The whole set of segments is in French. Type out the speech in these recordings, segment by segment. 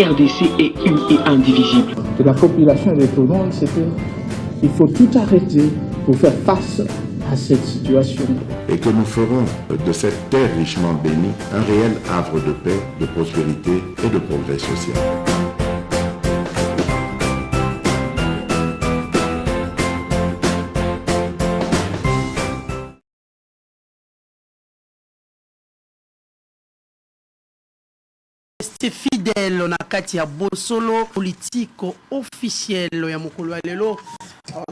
RDC est une et indivisible. De la population et de tout le monde, c'est qu'il faut tout arrêter pour faire face à cette situation. Et que nous ferons de cette terre richement bénie un réel havre de paix, de prospérité et de progrès social. Fidèle na kati ya bosolo politique officiel ya mokolo lelo.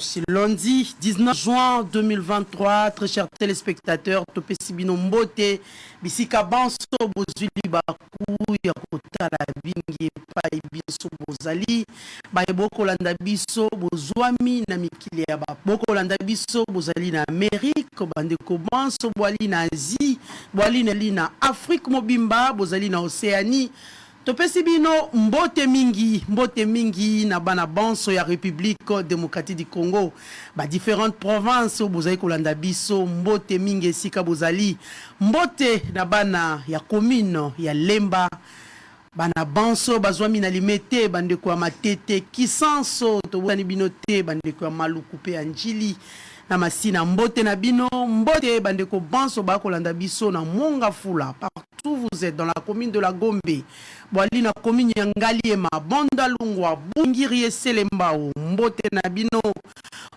C'est lundi 19 juin 2023. Très chers téléspectateurs, topesi bino mbote bisika banso bozuli baku ya kotala bingi pa biso bozali ba boko landa biso bozwami na mikili ya ba boko landa biso bozali na Amérique bandeko banso bwali na Asie bwali na Afrique mobimba bozali na Océanie. Topesi bino mbote mingi na bana banso ya République démocratique du Congo ba différentes provinces bozali kolanda biso mbote mingi esika bozali mbote na bana ya commune ya Lemba bana banso bazwami na limete bandeko ya Matete Kisanso tobani bino te bandeko ya Maluku pe ya Njili na masina mbote na bino mbote bandeko banso ba kolanda biso na Monga Fula partout vous êtes dans la commune de la Gombe Boali na commune ya Ngaliema Bonda Lungwa Bungiri Eselembao mbote na bino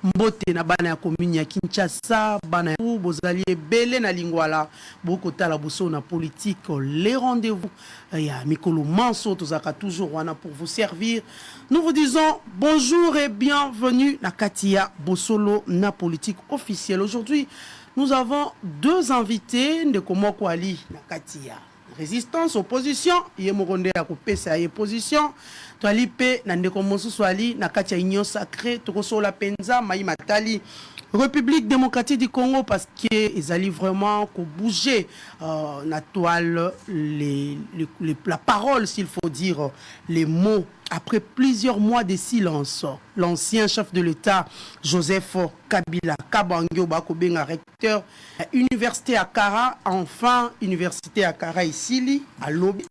mbote na bana ya commune ya Kinshasa bana ya bozali ebele na lingwala bokotala boso na politique les rendez-vous ya mikolo manso tozaka toujours wana pour vous servir. Nous vous disons bonjour et bienvenue na Katia Bosolo na politique officielle. Aujourd'hui, nous avons deux invités de Komoko Ali na Katia. Résistance, opposition, Yemoronde a coupé sa position. Toalipe, Nandeko Mosuswali, Nakatia Union Sacrée, Tokoso La Penza, Maï Matali, République démocratique du Congo, parce qu'ils allaient vraiment bouger la toile, la parole, s'il faut dire, les mots. Après plusieurs mois de silence, l'ancien chef de l'État, Joseph Kabila Kabangyo Bakobenga, recteur à l'université à Kara, enfin, université à Kara ici, à Lobi.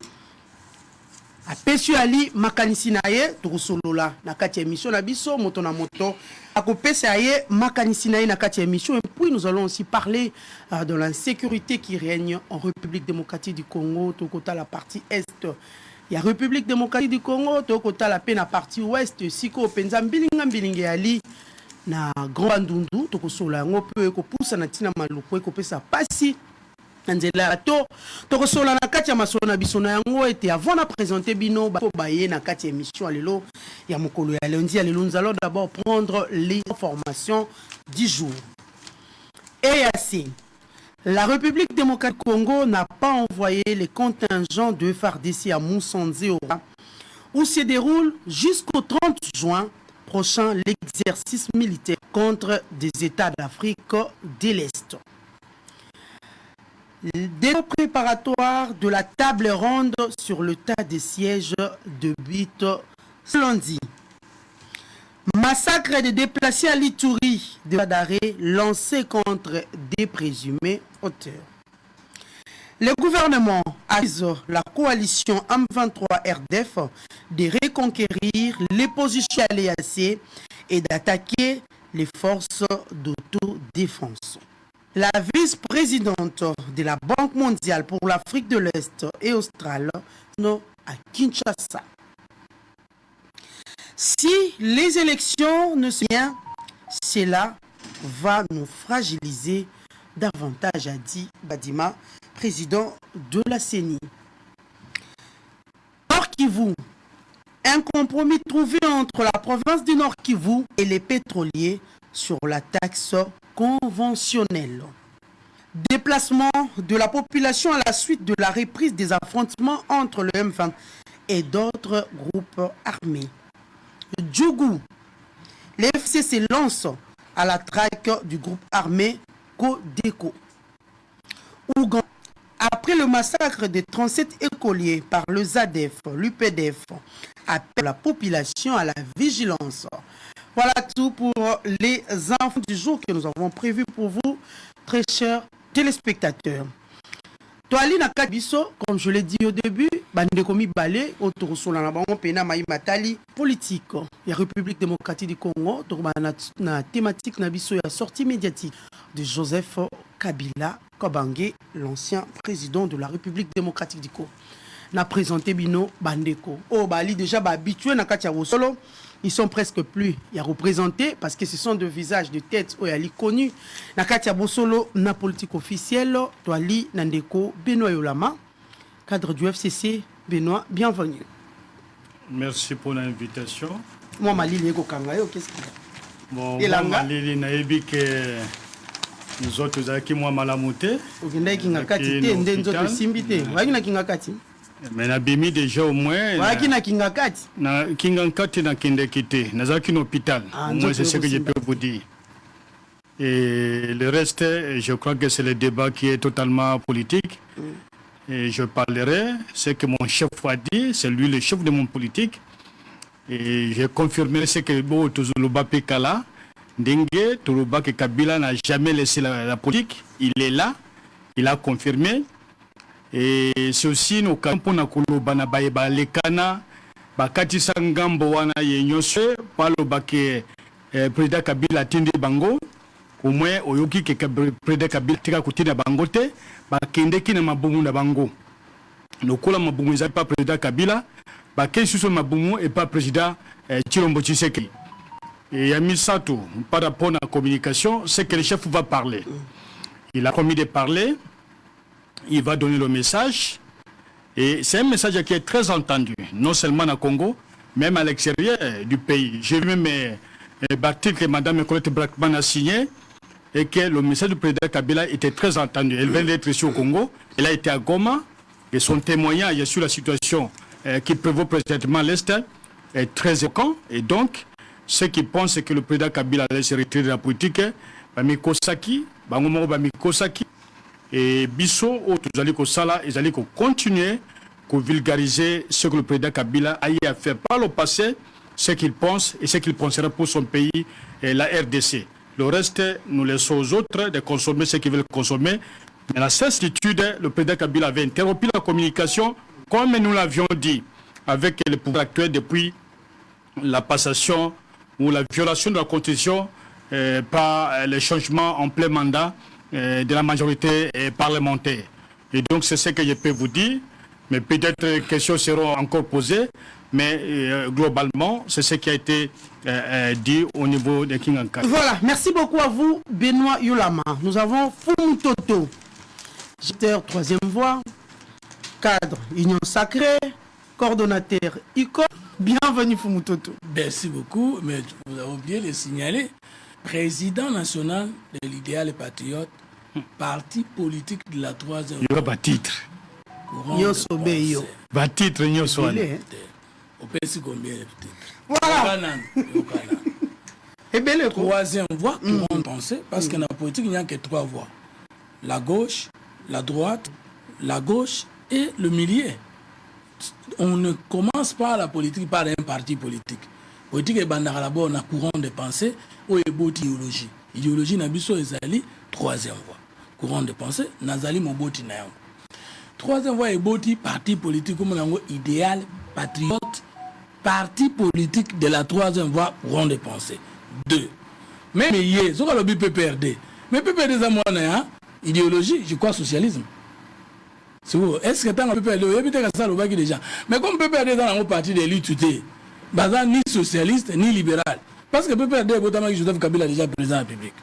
A Pesu Ali Makanisi naye Torosolola na kati émission na biso moto na moto a kopesa aye Makanisi naye na kati émission et puis nous allons aussi parler de l'insécurité qui règne en République démocratique du Congo tokota la partie est ya République démocratique du Congo tokota la peine à partie ouest siko penza mbilinga ali na Grand Bandundu tokosola ngo pe ko poussa na tina maluko ko pesa pasi Nzela to tokosola na kati ya masona bisona yango ete avant na présenter bino ba baye na kati émission lelo ya mokolo ya lundi ya lelo nous allons d'abord prendre les informations du jour. EAC. La République démocratique du Congo n'a pas envoyé les contingents de FARDC à Moussanzéora où se déroule jusqu'au 30 juin prochain l'exercice militaire contre des États d'Afrique de l'Est. Des préparatoires de la table ronde sur le tas de sièges de but lundi. Massacre de déplacés à l'Ituri de d'arrêt lancé contre des présumés auteurs. Le gouvernement accuse la coalition M23 RDF de reconquérir les positions à l'EAC et d'attaquer les forces d'autodéfense. La vice-présidente de la Banque mondiale pour l'Afrique de l'Est et australe à Kinshasa. Si les élections ne se bien, cela va nous fragiliser davantage, a dit Badima, président de la CENI. Nord Kivu, un compromis trouvé entre la province du Nord Kivu et les pétroliers sur la taxe conventionnelle. Déplacement de la population à la suite de la reprise des affrontements entre le M20 et d'autres groupes armés. Djougou, les FCC lancent à la traque du groupe armé Codeco. Ouganda, après le massacre des 37 écoliers par le ZADF, l'UPDF, appelle la population à la vigilance. Voilà tout pour les infos du jour que nous avons prévus pour vous, très chers téléspectateurs. Toali Nakabiso, comme je l'ai dit au début, bandeko mibale autorosola na bango pena mai matali politique ya République démocratique du Congo tokoba na thématique na biso ya sortie médiatique de Joseph Kabila Kabange, l'ancien président de la République démocratique du Congo. Na présenté bino bandeko oh bali déjà ba habitué na kati ya bosolo, ils sont presque plus ya représentés parce que ce sont de visages de tête oyali connus na kati ya bosolo na politique officielle toali na ndeko Benoît Yolama, cadre du FCC. Benoît, bienvenue. Merci pour l'invitation. Moi malili eko kanga yo qu'est-ce qu'il y a? Bon, moi malili na yebi que nous autres aki moi malamuté. Okenda kinga kati te ndenzo to simbite. Waki na kinga kati. Mais na bimi déjà au moins. Waki na kinga kati. Na kinga kati na kende kité. Na zaki na hôpital. Moi c'est ce que je peux vous dire. Et le reste, je crois que c'est le débat qui est totalement politique. Et je parlerai ce que mon chef a dit, c'est lui le chef de mon politique. Et je confirmerai ce que Bo Tozuluba Pekala, Dengue, Toluba que Kabila n'a jamais laissé la politique. Il est là, il a confirmé. Et c'est aussi nos cas pour Nakuluba na Baeba Lekana, Bakati Sangambo wana Yenyose, Palo Bake, Président Kabila Tindi Bango. Au moins, Oyoki que Président Kabila Tika Kutina Bangote, Bakende qui na Mabumu na Bango. Nos cola Mabumu n'est pas Président Kabila, Baké Suso Mabumu et pas Président Chilombo Tshisekedi. Et Yami Sato, par rapport à la communication, c'est que le chef va parler. Il a promis de parler, il va donner le message. Et c'est un message qui est très entendu, non seulement au Congo, même à l'extérieur du pays. J'ai vu même l'article que Mme Colette Brackman a signé et que le message du président Kabila était très entendu. Elle vient d'être ici au Congo, elle a été à Goma et son témoignage sur la situation qui prévaut présentement à l'Est est très éloquent. Et donc, ceux qui pensent que le président Kabila allait se retirer de la politique, Bamikosaki, Bamikosaki, et Bisso, tous allez Kosala, ils allaient continuer à vulgariser ce que le président Kabila a eu à faire par le passé, ce qu'il pense et ce qu'il pensera pour son pays et la RDC. Le reste, nous laissons aux autres de consommer ce qu'ils veulent consommer. Mais la certitude, le président Kabila avait interrompu la communication, comme nous l'avions dit, avec le pouvoir actuel depuis la passation ou la violation de la Constitution par les changements en plein mandat de la majorité parlementaire. Et donc, c'est ce que je peux vous dire. Mais peut-être que les questions seront encore posées. Mais globalement, c'est ce qui a été dit au niveau de Kinganka. Voilà, merci beaucoup à vous, Benoît Yolama. Nous avons Fumutoto, gesteur troisième voie, cadre Union Sacrée, coordonnateur ICO. Bienvenue Fumutoto. Merci beaucoup, mais vous avez oublié de signaler, président national de l'idéal patriote, parti politique de la troisième voie. Il y aura pas titre. Pas titre, il y au pays combien de titres. Voilà. Et bien le troisième voie, courant de pensée, parce que dans la politique, il n'y a que trois voies. La gauche, la droite, la gauche et le milieu. On ne commence pas la politique par un parti politique. Politique est d'abord on a courant de pensée ou idéologie. Idéologie n'a biso ezali troisième voie. Courant de pensée nazali moboti na yango. Troisième voie est parti politique comme l'ango idéal patriote. Parti politique de la troisième voie courant de pensée. Deux. Mais il ce qu'on a PPRD. Mais PPRD c'est moi idéologie, je crois socialisme. Est-ce que tu as un PPRD? Déjà. Mais comme PPRD est dans un parti de l'UTT, ni socialiste ni libéral. Parce que PPRD est Joseph Kabila déjà président de la République.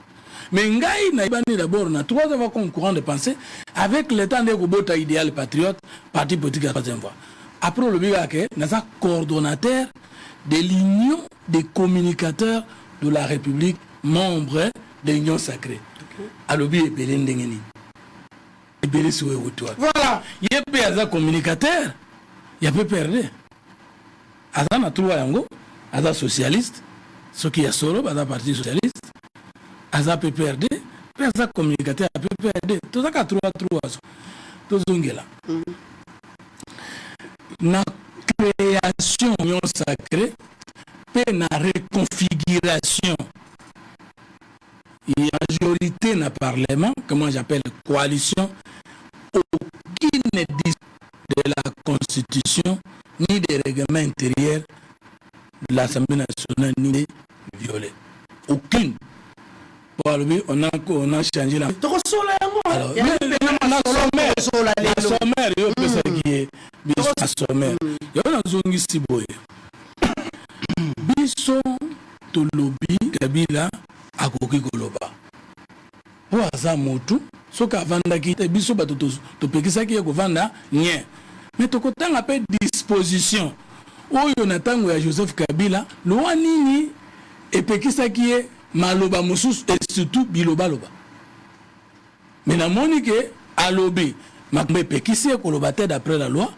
Mais Ngaï n'a pas d'abord une troisième voie comme courant de pensée avec l'état de Gobota idéal patriote, parti politique de la troisième voie. Après le bilan, nous sommes coordonnateurs de l'Union des communicateurs de la République, membre de l'Union sacrée. Alobi et Bélén Dengeni. Voilà. Il y a des communicateurs, il y a PPRD. Azan a trouvé Yango, Azan socialiste, ce qui est solo, Azan parti socialiste, Azan PPRD, Azan communicateur à PPRD. Tout ça, tout ça, na création union sacrée, puis na reconfiguration. Il y a majorité dans le Parlement, comment j'appelle coalition, aucune de la Constitution constitution, ni des règlements intérieurs de l'Assemblée nationale, ni des violés. Aucune. Pour lui, on a changé la... Alors, la sommaire, il y a ça qui est la sommaire. Il y a un zongi siboye. Biso to lobby Kabila akoki koloba. Pour ça motu, soka vanda ki biso bato to pekisa ki ko vanda nye. Mais to ko tanga pe disposition. Oyo na tango ya Joseph Kabila, loi nini epekisa ki maloba mususu et surtout biloba loba. Mais na moni ke alobi makambo epekisi koloba te d'après la loi,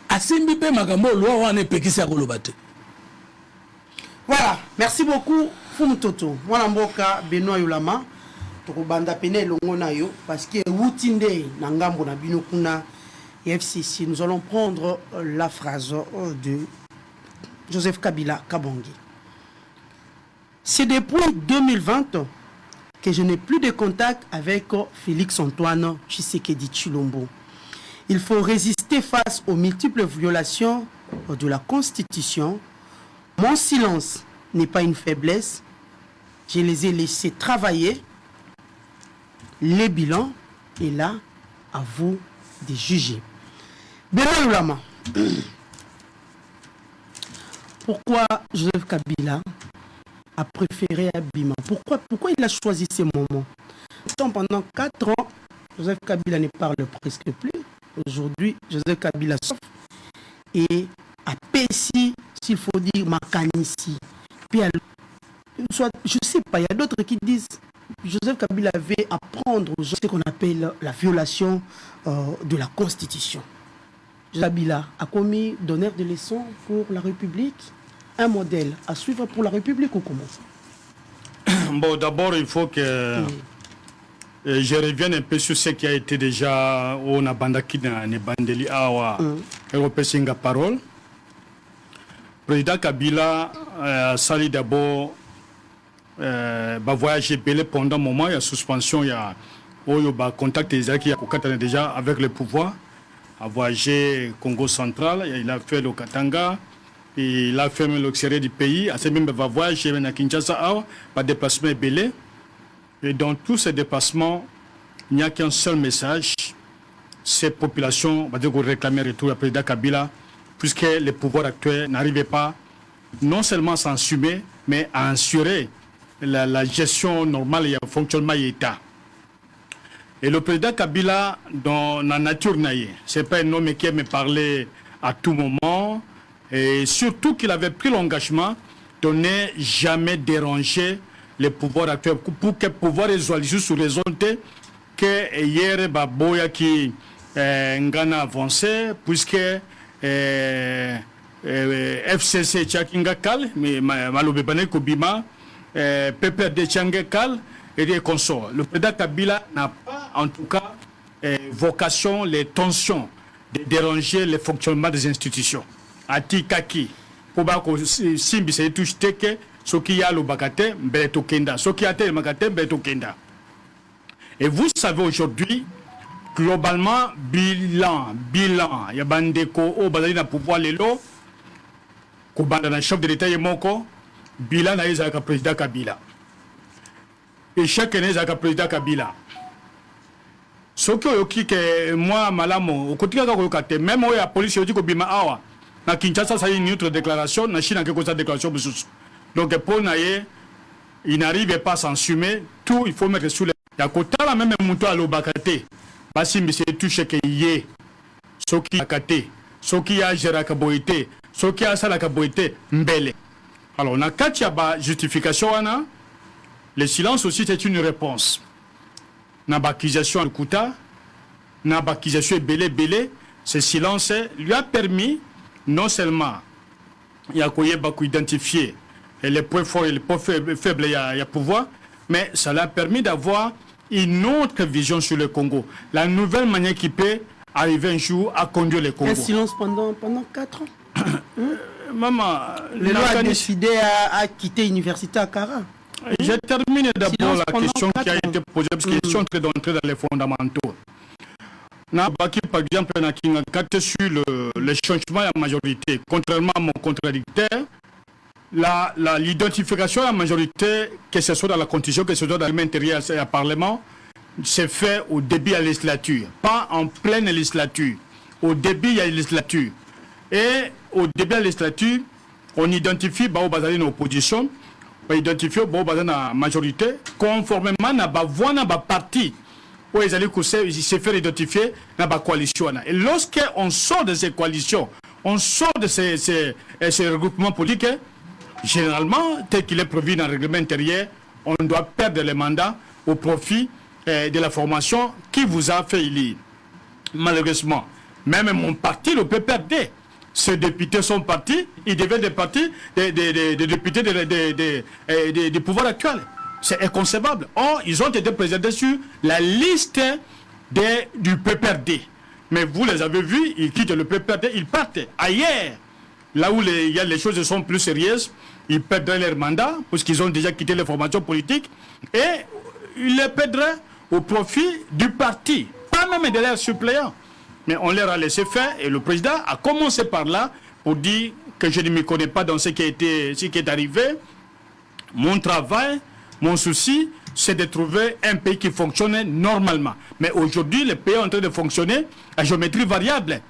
asimbi pe makambo loi wana epekisi koloba te. Voilà, merci beaucoup Fumtoto. Mwana mboka Benoît Yolama. Tokobanda pene longo na yo parce que wutinde na ngambo na bino kuna FCC. Nous allons prendre la phrase de Joseph Kabila Kabongi. C'est depuis 2020 que je n'ai plus de contact avec Félix Antoine Tshisekedi Tshilombo. Il faut résister face aux multiples violations de la Constitution. Mon silence n'est pas une faiblesse. Je les ai laissés travailler. Les bilans est là, à vous de juger. Benoît Yolama. Pourquoi Joseph Kabila a préféré Abima? Pourquoi il a choisi ces moments? Pendant 4 ans, Joseph Kabila ne parle presque plus. Aujourd'hui, Joseph Kabila souffre et a Pessi, s'il faut dire, Makanisi. Puis, je sais pas, il y a d'autres qui disent Joseph Kabila avait à prendre ce qu'on appelle la violation de la Constitution. Joseph Kabila a commis d'honneur de leçons pour la République, un modèle à suivre pour la République ou comment? Bon, d'abord, il faut que je revienne un peu sur ce qui a été déjà au Nabandaki dans Bandeli Awa, Europesinga Parole. Président Kabila a sali d'abord voyager pendant un moment, il y a suspension, il y a contact déjà avec le pouvoir, a voyagé Congo central, il a fait le Katanga, il a fait l'extérieur du pays, à ce même va voyager à Kinshasa, par déplacement belé. Et dans tous ces déplacements, il n'y a qu'un seul message, ces populations va dire réclamer retour à président Kabila, puisque le pouvoir actuel n'arrivait pas non seulement à s'assumer, mais à assurer la gestion normale et le fonctionnement de l'État. Et le président Kabila, dans la nature, ce n'est pas un homme qui aime parler à tout moment, et surtout qu'il avait pris l'engagement de ne jamais déranger le pouvoir actuel, pour que le pouvoir soit sur raison que hier, Baboya qui a avancé, puisque FCC Tchakingakal, mais Malobebane Kobima, PPRD Tchangekal et des consorts. Le président Kabila n'a pas, en tout cas, vocation, les tensions de déranger le fonctionnement des institutions. Ati Kaki, Kobako Simbi se touche teke, ce qui a le bakate, Beto Kenda, ce qui a le bakate, Beto Kenda. Et vous savez aujourd'hui, globalement, bilan, il y a Bandeko, au Badalina pouvoir les lots, Kobanda, chef de l'État, Yemoko, bilan na ezaka président Kabila. Et chaque année ezaka président Kabila. Soki oyoki ke moi malamo okotika ka koyokate même oyo ya police yoti ko bima awa na Kinshasa ça une autre déclaration na Chine ke ko sa déclaration bususu. Donc pour naye il n'arrive pas à s'assumer tout il faut mettre sur les ya kotala même muto alobakate basi mbise touche ke yé soki akate soki ya gera ka boité soki asala ka boité mbele. Alors, dans le cas de justification, le silence aussi c'est une réponse. Dans l'accusation de Kouta, dans l'accusation belé, ce silence lui a permis non seulement d'identifier les points forts et les points faibles, il y a pouvoir, mais ça l'a permis d'avoir une autre vision sur le Congo. La nouvelle manière qui peut arriver un jour à conduire le Congo. Un silence pendant 4 ans. Maman, le loi a décidé à quitter l'université à Kara. Je termine d'abord la question qui a été posée, parce qu'ils sont en train d'entrer dans les fondamentaux. Par exemple, quand sur le changement de la majorité, contrairement à mon contradicteur, l'identification de la majorité, que ce soit dans la Constitution, que ce soit dans le intérieur et le Parlement, c'est fait au début de la législature, pas en pleine législature. Au début de la législature. Et au début de la législature, on identifie une opposition, on identifie une majorité, conformément à la voix de la parti. Où ils allaient se faire identifier dans la coalition. Et lorsqu'on sort de ces coalitions, on sort de ces regroupements politiques, généralement, tel qu'il est prévu dans le règlement intérieur, on doit perdre les mandats au profit de la formation qui vous a fait élire. Malheureusement, même mon parti, le PPRD, ces députés sont partis, ils deviennent des députés des pouvoirs actuels. C'est inconcevable. Or, ils ont été présentés sur la liste du PPRD. Mais vous les avez vus, ils quittent le PPRD, ils partent ailleurs. Là où les choses sont plus sérieuses, ils perdraient leur mandat, parce qu'ils ont déjà quitté les formations politiques, et ils les perdraient au profit du parti, pas même de leurs suppléants. Mais on leur a laissé faire, et le président a commencé par là, pour dire que je ne me connais pas dans ce qui est arrivé. Mon travail, mon souci, c'est de trouver un pays qui fonctionne normalement. Mais aujourd'hui, le pays est en train de fonctionner à géométrie variable.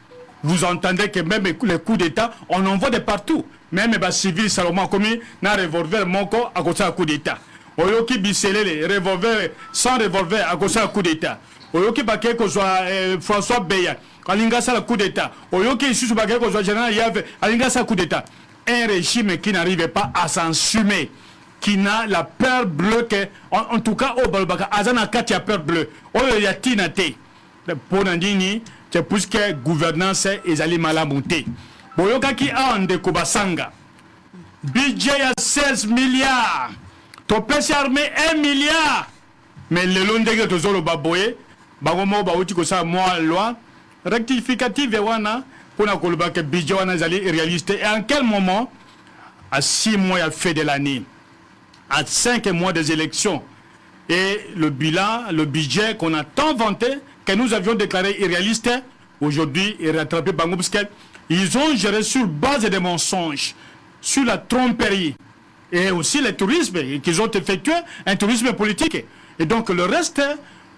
Vous entendez que même les coups d'État, on en voit de partout. Même les civils, Salomon, comme un revolver, moko, à cause d'un coup d'État. Oyoki Bissele, les revolvers, sans revolver, à cause d'un coup d'État. Oyoki Baké, que soit François Beya, Alingasa, le coup d'État. Oyoki Issou Baké, que soit Général Yave, Alingasa, le coup d'État. Un régime qui n'arrive pas à s'ensumer, qui n'a la peur bleue que, en tout cas, au Balbaka, Azana Katia peur bleue. Oyo Yatinate, pour Nandini, c'est plus que gouvernance et allés malamonter. Boyoka qui a en Dekobasanga. Budget à 16 milliards. Topesi armée 1 milliard. Mais le long de Tozolo Baboye, Bagomo Baouti Kosa, moi, loi, rectificative wana, pour la Kolobaka, budget wana zali réaliste. Et en quel moment, à 6 mois à fait de l'année, à 5 mois des élections, et le bilan, le budget qu'on a tant vanté, que nous avions déclaré irréaliste, aujourd'hui est rattrapé par Ngoubsket. Ils ont géré sur base des mensonges, sur la tromperie, et aussi le tourisme, qu'ils ont effectué un tourisme politique. Et donc le reste,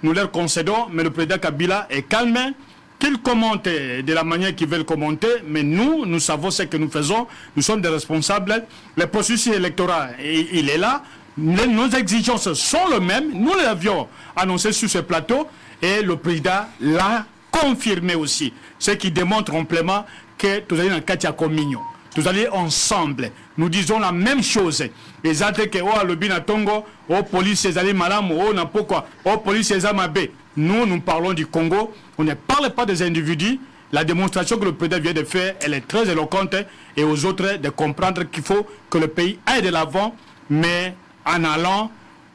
nous leur concédons, mais le président Kabila est calme, qu'il commente de la manière qu'ils veulent commenter, mais nous savons ce que nous faisons, nous sommes des responsables. Le processus électoral, il est là, nos exigences sont les mêmes, nous l'avions annoncé sur ce plateau, et le président l'a confirmé aussi, ce qui démontre amplement que nous allons dans Katia Communion. Nous allons ensemble, nous disons la même chose. Les autres que oh le binatongo, oh police les allés malam, oh n'importe quoi, oh police les amabé. Nous parlons du Congo. On ne parle pas des individus. La démonstration que le président vient de faire, elle est très éloquente, et aux autres de comprendre qu'il faut que le pays aille de l'avant, mais en allant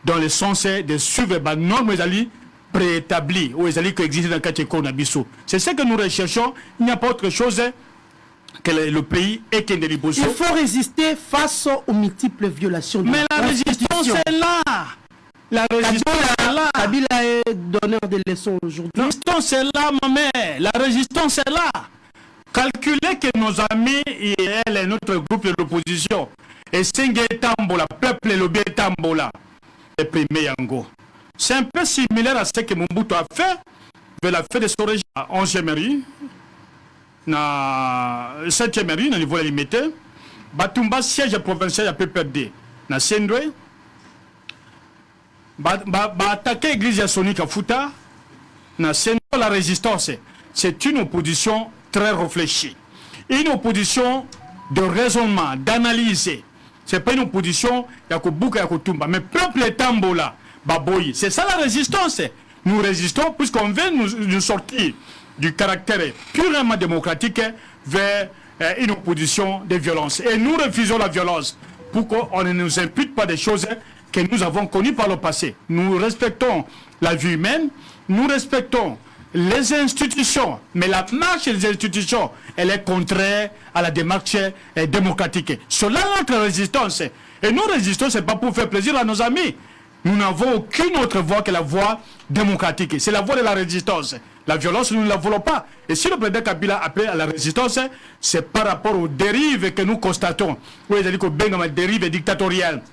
dans le sens de suivre les normes préétablies ou les alliés qui existent dans le Kacheko Nabiso. C'est ce que nous recherchons. Il n'y a pas autre chose que le pays est qu'un délibération. Il faut résister face aux multiples violations. Mais la résistance est là. La résistance est là. Kabila est donneur de leçons aujourd'hui. La résistance est là, ma mère. La résistance est là. Calculez que nos amis et elle et notre groupe de l'opposition et Sengue Tambola, peuple lobby Tambola, est primé Yango. C'est un peu similaire à ce que Mobutu a fait. Il a fait de son régime à 11e mairie, na 7e mairie, na niveau limité. Batumba siège provincial à PPRD, na Sendwe. Attaquer l'église à Sonic à Fouta, na Sendwe. La résistance, c'est une opposition très réfléchie. Une opposition de raisonnement, d'analyse. Ce n'est pas une opposition Yakobouka Yakotumba, mais peuple Tambola. Baboyi. C'est ça la résistance. Nous résistons puisqu'on veut nous sortir du caractère purement démocratique vers une opposition de violence. Et nous refusons la violence pour qu'on ne nous impute pas des choses que nous avons connues par le passé. Nous respectons la vie humaine, nous respectons les institutions, mais la marche des institutions, elle est contraire à la démarche démocratique. Cela notre résistance. Et nous résistons, ce n'est pas pour faire plaisir à nos amis. Nous n'avons aucune autre voie que la voie démocratique. C'est la voie de la résistance. La violence, nous ne la voulons pas. Et si le président Kabila appelle à la résistance, c'est par rapport aux dérives que nous constatons. Oui, c'est-à-dire que les dérives dictatoriales.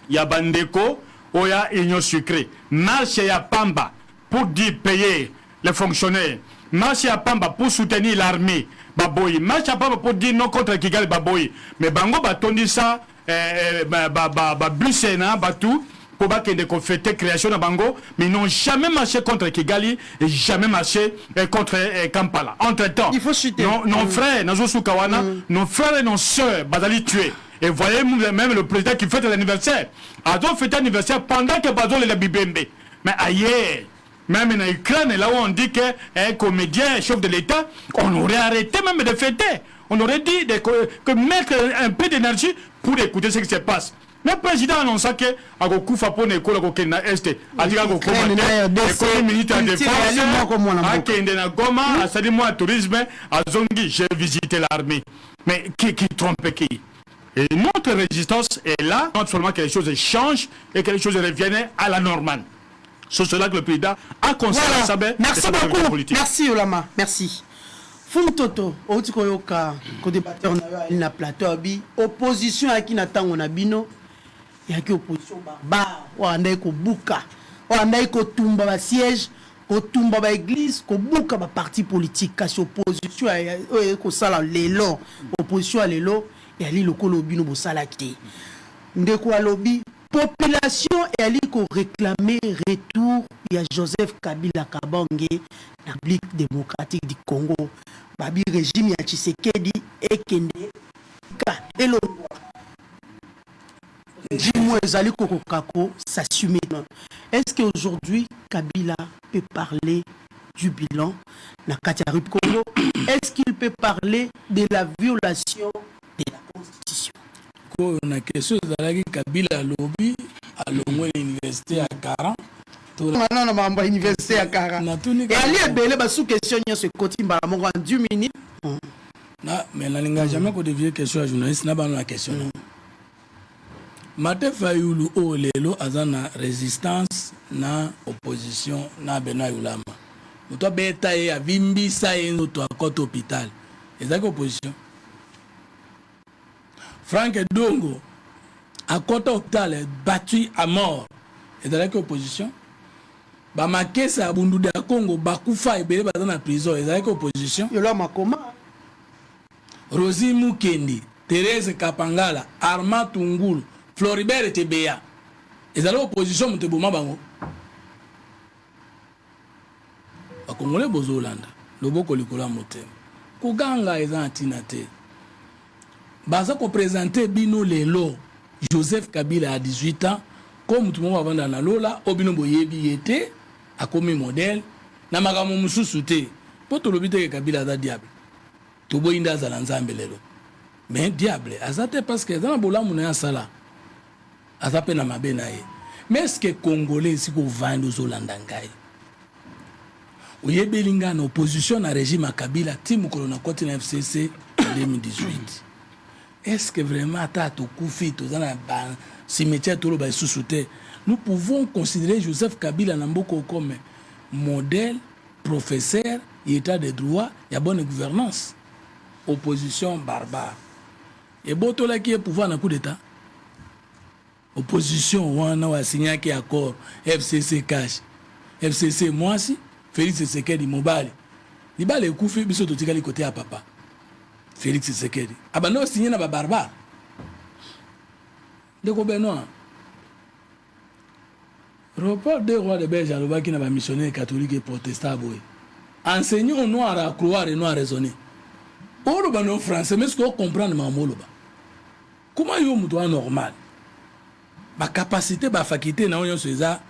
Il y a Bandeko, il y a Union Sucrée. Marche à Pamba pour dire payer les fonctionnaires. Marche à Pamba pour soutenir l'armée. Baboyi. Marche à Pamba pour dire non contre Kigali Baboyi. Mais Bango Batondi ça, Busena, Batou. Pour qu'on fête création de Bango, mais ils n'ont jamais marché contre Kigali et jamais marché contre Kampala. Entre-temps, nos frères, nos frères et nos soeurs, Bazali tués. Et voyez même le président qui fête l'anniversaire. Ils ont fêté l'anniversaire pendant que Bazol est Bibembe. Mais ailleurs, même en Ukraine, là où on dit qu'un comédien, chef de l'État, on aurait arrêté même de fêter. On aurait dit que mettre un peu d'énergie pour écouter ce qui se passe. Le président annonce que Agoku Fapone école Gokena Est, a dit Agoku école militaire de défense, à Kendena Goma, à Sadimo tourisme, à Zongi, j'ai visité l'armée. Mais qui trompe qui? Et notre résistance est là, non seulement que les choses changent et que les choses reviennent à la normale. C'est cela que le président a conservé sa baie. Merci beaucoup. Merci Olama. Merci. Funtoto, Otikoyoka, co-débatteur na plateau abi, opposition à qui n'attend Nabino. Il y a qui opposition barbare, ou en a ko buka, ou en a ko tumba ba siège, ko tumba ba église, ko buka ba parti politique, kasi opposition à ko sala lelo, opposition à lelo, et ali loko lobi no bo sala kite. Ndeko alobi, population et ali ko réclamer retour, il y a Joseph Kabila Kabange, la République démocratique du Congo, babi régime ya Tshisekedi et Kende, ka elo. Dis-moi, Zali Kokokako s'assumer. Est-ce qu'aujourd'hui, Kabila peut parler du bilan na Katiari Congo? Est-ce qu'il peut parler de la violation de la Constitution? On a quelque chose dans Kabila lobby à l'université à 40. Non, non, université à 40. Et Ali Ebele, sous question, il y a ce côté, en 10 minutes. Non, mais la n'a jamais qu'on devient question à journaliste, n'a pas la question. Mate Fayoulou o lelo azana résistance na opposition na Bena Yulama. Muto beta e avimbi sa e no to akota hôpital. Ezaka opposition. Frank Dongo akota hôpital battu à mort. Ezaka opposition. Ba makesa bundu de Congo bakufa ebele bazana prison. Ezaka opposition. Yolama koma. Rosi Mukendi, Thérèse Kapangala, Arma Tungulu, Floribert Tebea. Ils allaient opposition Moutebouma Bango. A Congolais Bozolanda, Loboko Likola Motem. Koganga est antinate. Baza ko présenter Bino Lelo, Joseph Kabila à 18 ans, comme tout le monde avant dans la Lola, Obino Boyebi était, a commis modèle, Namagamo Moussousouté, pour tout l'obité que Kabila a diable. Tout inda za nzambe lelo. Mais diable, azate parce que dans bola mona sala. Azape na mabena ye. Mais est-ce que Congolais si ko vendre aux Holandangai? Oyebelinga na opposition na régime à Kabila timu kolona côté na FCC en 2018. Est-ce que vraiment ta to kufi to za na cimetière to lo ba sous-souté? Nous pouvons considérer Joseph Kabila Namboko comme modèle, professeur, état de droit, il y a bonne gouvernance. Opposition barbare. Et Botola qui est pouvoir dans coup d'état. Opposition, on a signé un accord. FCC cash. FCC, moi si. Félix Tshisekedi, Mobali. Il va les coups, il faut que côté à papa. Félix Tshisekedi. Ah ben non, signé dans barbare. De quoi Benoît? Report des rois de Belge à qui n'a pas missionnaire catholique et protestant. Enseignons noir à croire et noir à raisonner. Oloba non français, mais ce qu'on comprend de Mamoloba. Comment y a normal? Ma capacité, ma faculté, na on se ça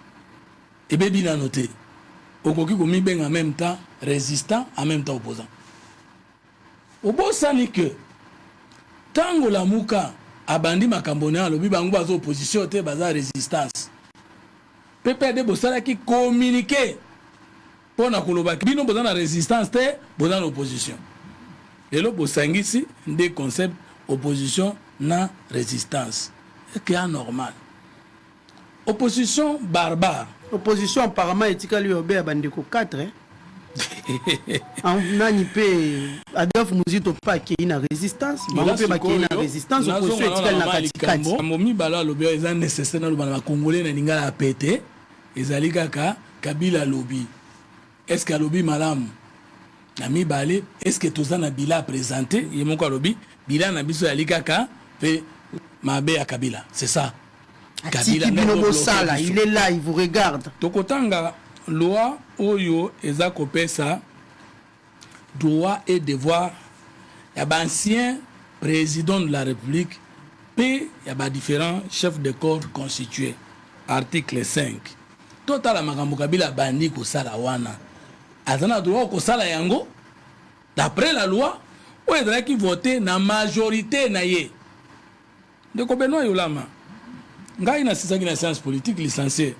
et bien bien noté. Okoki komi ben en même temps résistant, en même temps opposant. Au beau sani que tango la muka abandi makambona lobi bango bazo opposition te baza résistance. PPD bosala qui communiquer pour na koloba bino boza na résistance te boza na opposition. Et là bosangisi des concepts opposition na résistance. C'est qui est normal. Opposition barbare. Opposition apparemment etikali obé bandeko 4 hein. nani pe Adolphe Muzito pa ki na résistance ba pe ba ki na résistance opposition etikali na katikati momi bala lobby eza nécessaire na lobana ba congolais na lingala ya pété ezali kaka Kabila lobby est-ce que lobby malamu na mibale est-ce que toza na bila présenté ye moko lobby bila na biso ya likaka pe mabe ya Kabila c'est ça Kabila Bosala il est là il vous regarde tokotanga loi oyo eza kopesa droit et devoir ya ba ancien président de la République pe ya ba différents chefs de corps constitués article 5 total makambo Kabila bandi ko sala wana azana droit ko sala yango d'après la loi oyo ezalaki voté na majorité na ye ndeko Benoît Yolama ngai na sisaki na science politique licencié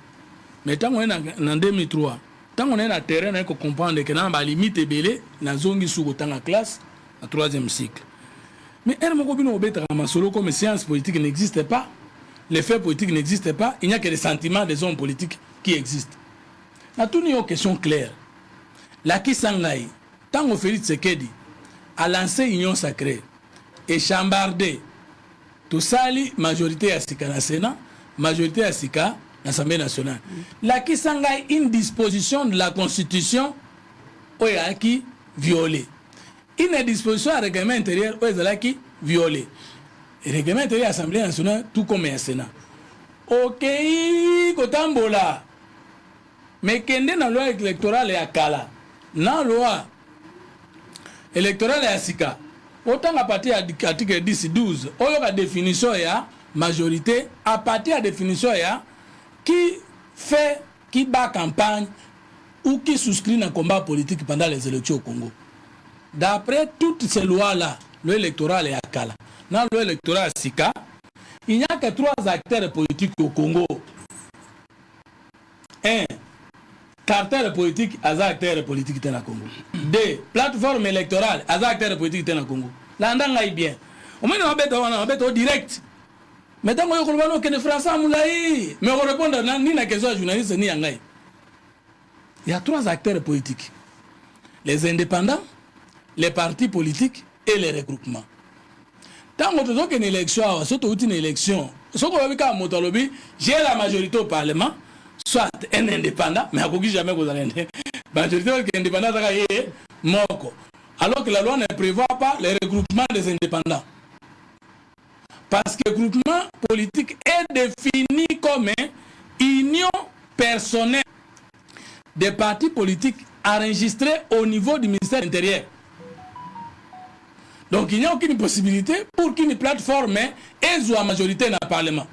mais tant on est en 2003 tant on est na terrain na ko comprendre que na ba limite belé na zongi sous tanga classe à 3e cycle mais elle moko bino obeta masolo comme science politique n'existe pas les faits politiques n'existent pas il n'y a que les sentiments des hommes politiques qui existent na tout une question claire la Kisangai tant on Félix Tshisekedi a lancé union sacrée et chambardé tout sali majorité à Sika na Sénat majorité à Sika l'Assemblée nationale. La Kisangai une disposition de la Constitution qui violée. Une disposition à règlement intérieur qui violée. Le règlement intérieur de l'Assemblée nationale tout comme le Sénat. Ok, kotambola. Mais kende na loi électorale ya kala. Na loi électorale ya Sika. Autant à partir de l'article 10-12, il y a une définition ya majorité à partir de la définition ya qui fait, qui bat campagne ou qui souscrit un combat politique pendant les élections au Congo. D'après toutes ces lois-là, l'électorat est à Kala. Dans l'électorat à Sika, il n'y a que 3 acteurs politiques au Congo. 1. Cartel politique, acteurs politiques dans le Congo. 2. Plateforme électorale, acteurs politiques dans le Congo. Là, on a bien. On a direct. Mais tant qu'on a que les Français mais on répond ni la question de journaliste ni angai. Il y a 3 acteurs politiques. Les indépendants, les partis politiques et les regroupements. Tant qu'on a une élection, surtout une élection, j'ai la majorité au Parlement, soit un indépendant, mais à qui jamais vous allez la majorité indépendante est mort. Alors que la loi ne prévoit pas les regroupements des indépendants. Parce que le groupement politique est défini comme une union personnelle des partis politiques enregistrés au niveau du ministère de l'Intérieur. Donc il n'y a aucune possibilité pour qu'une plateforme ait la majorité dans le Parlement.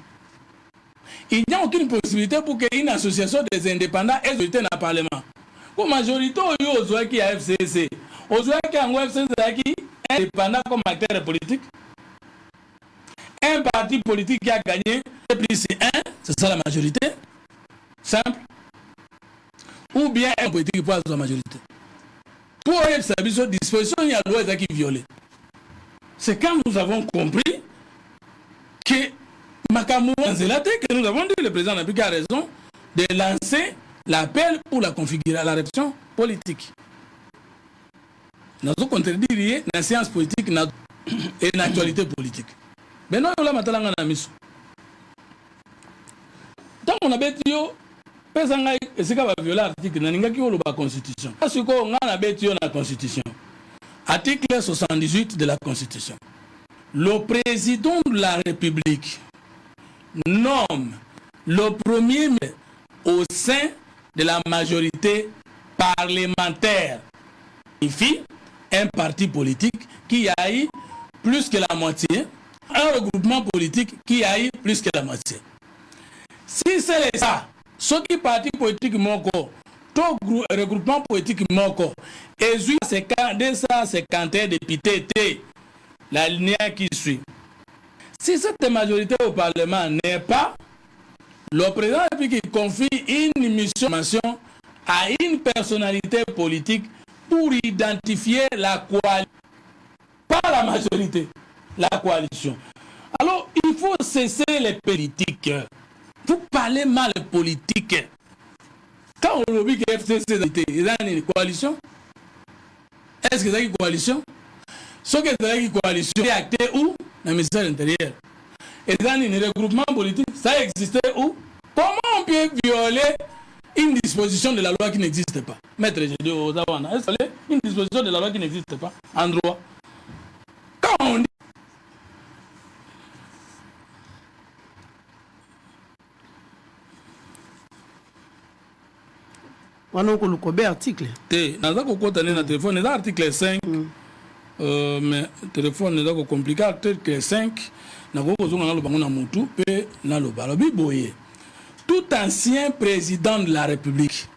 Il n'y a aucune possibilité pour qu'une association des indépendants ait la majorité dans le Parlement. Pour la majorité, il y a qui a FCC. Il y a FCC qui est indépendant comme acteur politique. Un parti politique qui a gagné, plus 1, c'est ça la majorité. Simple. Ou bien un politique qui passe la majorité. Pour cette disposition, il y a la loi qui est violée. C'est quand nous avons compris que que nous avons dit, le président n'a plus qu'à raison de lancer l'appel pour la configuration, la réflexion politique. Nous avons contredit la science politique et l'actualité politique. Mais non, on a maintenant un ami. Tant qu'on a bêté, c'est qu'on va violer l'article, on a violer la Constitution. Parce qu'on a bêté la Constitution. Article 78 de la Constitution. Le président de la République nomme le premier ministre au sein de la majorité parlementaire. Il fit un parti politique qui a eu plus que la moitié, un regroupement politique qui a eu plus que la moitié. Si c'est ça, ce qui parti politique moko, tout regroupement politique moko, et 251 députés, la ligne qui suit. Si cette majorité au Parlement n'est pas, le président qui confie une mission à une personnalité politique pour identifier la coalition, pas la majorité, la coalition. Alors, il faut cesser les politiques. Vous parlez mal politique. Quand on lobby que FCC est dans une coalition, est-ce que c'est une coalition? Ce que c'est une coalition est acté où? Dans le ministère de l'Intérieur. Et dans un regroupement politique, ça existait où? Comment on peut violer une disposition de la loi qui n'existe pas? Maître G2 Ozawana, est-ce que une disposition de la loi qui n'existe pas en droit? Quand on dit on a un article. Dans téléphone, dans l'article 5, mais téléphone est compliqué. L'article 5, tout ancien président de la République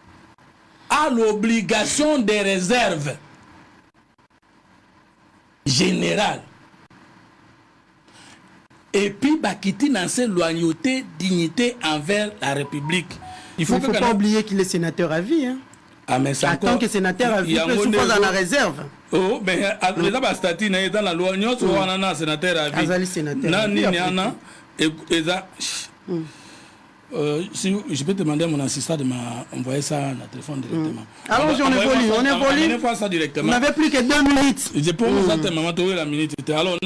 a l'obligation des réserves générales. Et puis, Bakiti dans ses loyauté, dignité envers la République. Il ne faut pas oublier qu'il est sénateur à vie. Hein. Ah, mais en tant que sénateur à vie, il peut souffrir dans la réserve. Oh, mais il y a statut dans la loi, nous sommes un sénateur à vie. Si je peux demander à mon assistant de m'envoyer ça dans le téléphone directement. Alors, on évolue. On n'avait plus que 2 minutes. Je peux vous dire, maman, tu la minute. Alors,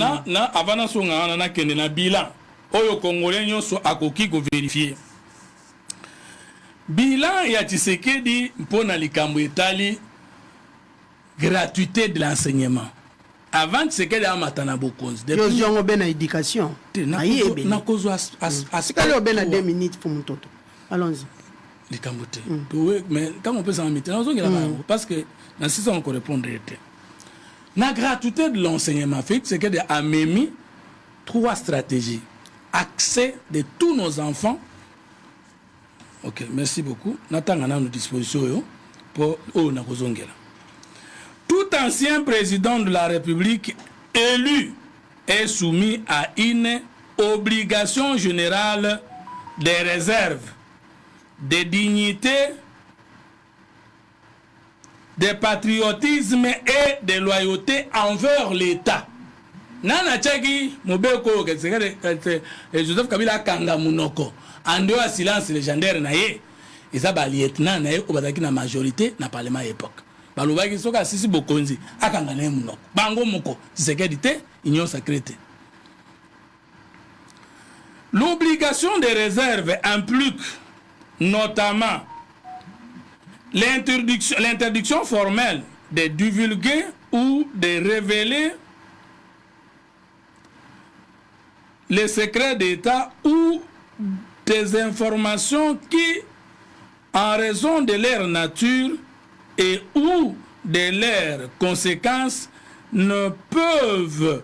avant de on a un bilan. Oyo Congolais, nous sommes à Koki pour vérifier. Bilan, il y a Tshisekedi pour Nalikambo Itali, gratuité de l'enseignement. Avant Tshisekedi a matana bokonzi. Depuis on a une éducation. Na kozo c'est quand on a 2 minutes pour mon toto. Allons-y. Likambo te. Mais quand on peut s'en mettre, parce que dans ce sens on répondre. La gratuité de l'enseignement fait Tshisekedi a mis 3 stratégies. Accès de tous nos enfants. Ok, merci beaucoup. Nathan a nos dispositions pour tout ancien président de la République élu est soumis à une obligation générale des réserves, de dignité, de patriotisme et de loyauté envers l'État. Nana Tchagi, Mobeko, Joseph Kabila Kanga Munoko. En dehors silence légendaire naie, ils ont lieutenant naie au Badaki na majorité na parlement époque. Balobaki soka sisi bokonzi akanga nae munoko. Bango moko Tshisekedi te union sacrée. L'obligation des réserves implique notamment l'interdiction formelle de divulguer ou de révéler les secrets d'État ou des informations qui, en raison de leur nature et ou de leurs conséquences, ne peuvent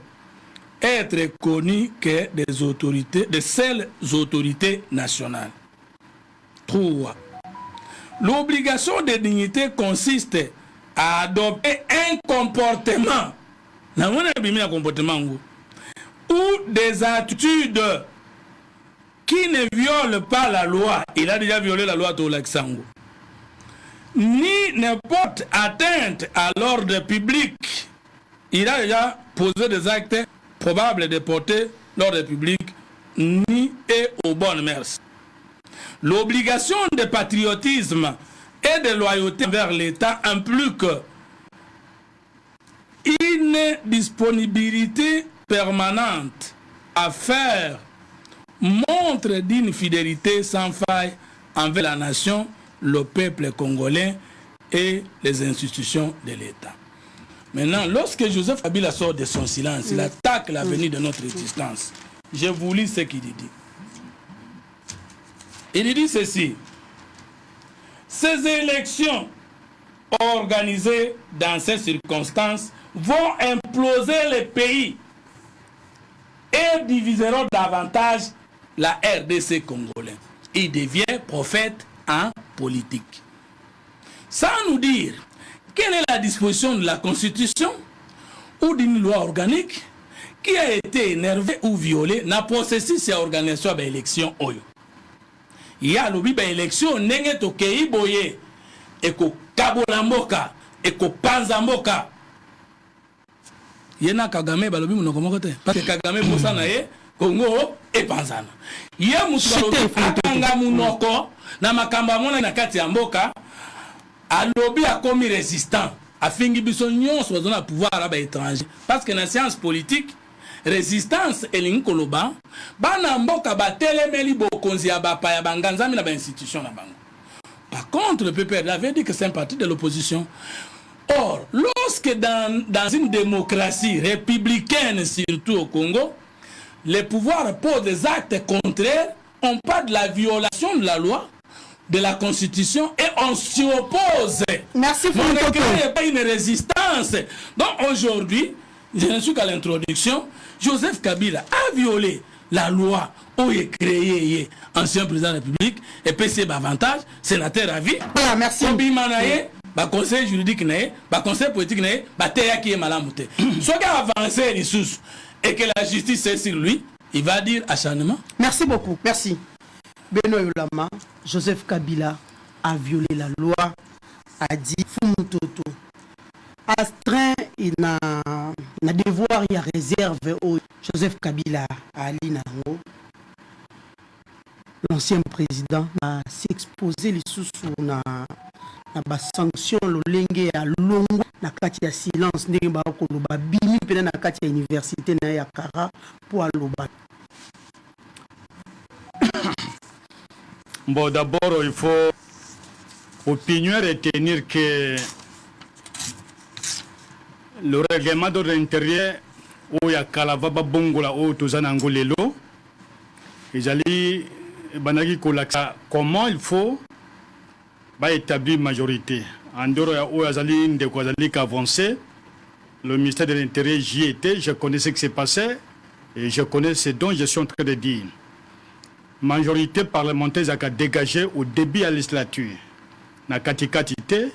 être connues que des autorités, de seules autorités nationales. 3. L'obligation de dignité consiste à adopter un comportement, ou des attitudes qui ne viole pas la loi, il a déjà violé la loi de l'Axango, ni ne porte atteinte à l'ordre public, il a déjà posé des actes probables de porter l'ordre public, ni et aux bonnes mœurs. L'obligation de patriotisme et de loyauté vers l'État implique une disponibilité permanente à faire montre d'une fidélité sans faille envers la nation, le peuple congolais et les institutions de l'État. Maintenant, lorsque Joseph Kabila sort de son silence, il attaque l'avenir de notre existence. Je vous lis ce qu'il dit. Il dit ceci: ces élections organisées dans ces circonstances vont imploser le pays et diviseront davantage la RDC congolaise. Il devient prophète en politique. Sans nous dire quelle est la disposition de la Constitution ou d'une loi organique qui a été énervée ou violée dans le processus de l'organisation de l'élection. Il y a l'élection n'est au Kei Boye et qu'au Kabolamboka et qu'au Panzamboka. Il y a Kagame balobi munokomokote parce que Kagame bosa na ye Congo et Panzana. Il y a mutu balobi akanga munoko na makamba mona na kati ya mboka alobi a commis résistant afingi biso nyonso bazona pouvoir à étranger parce que dans la science politique résistance elingi koloba bana mboka batelemeli bokonzi ya bapaya banganzami na ba institution na bango. Par contre, le PPRD avait dit que c'est un parti de l'opposition. Or, lorsque dans une démocratie républicaine, surtout au Congo, les pouvoirs posent des actes contraires, on parle de la violation de la loi, de la Constitution, et on s'y oppose. Merci pour il n'y a pas une résistance. Donc aujourd'hui, je ne suis qu'à l'introduction, Joseph Kabila a violé la loi où il est créé ancien président de la République et PC avantage, sénateur à vie. Voilà, merci. Conseil juridique, conseil politique, qui est malamouté. Ce qui a avancé les sous et que la justice est sur lui, il va dire acharnement. Merci beaucoup, merci. Benoît Yolama, Joseph Kabila a violé la loi, a dit Fumutoto. Astreint, il a devoir, il y a réserve au Joseph Kabila à Ali Nango. L'ancien président a s'exposé les sous na sanction l'olenge à longo na kati ya silence ndenge ba koloba bimi pena na kati ya université na ya Kara pour aloba. Bon, d'abord il faut opinion retenir que le règlement d'ordre intérieur où il y a Kalavaba Bongola où tozana ngolelo ezali banaki kolaksa comment il faut établir majorité. En dehors où azali ndeko azali avancé, le ministère de l'Intérieur j'y était, je connais ce qui s'est passé et je connais ce dont je suis en train de dire. Majorité parlementaire a dégagé au début à la législature. Na katikatité,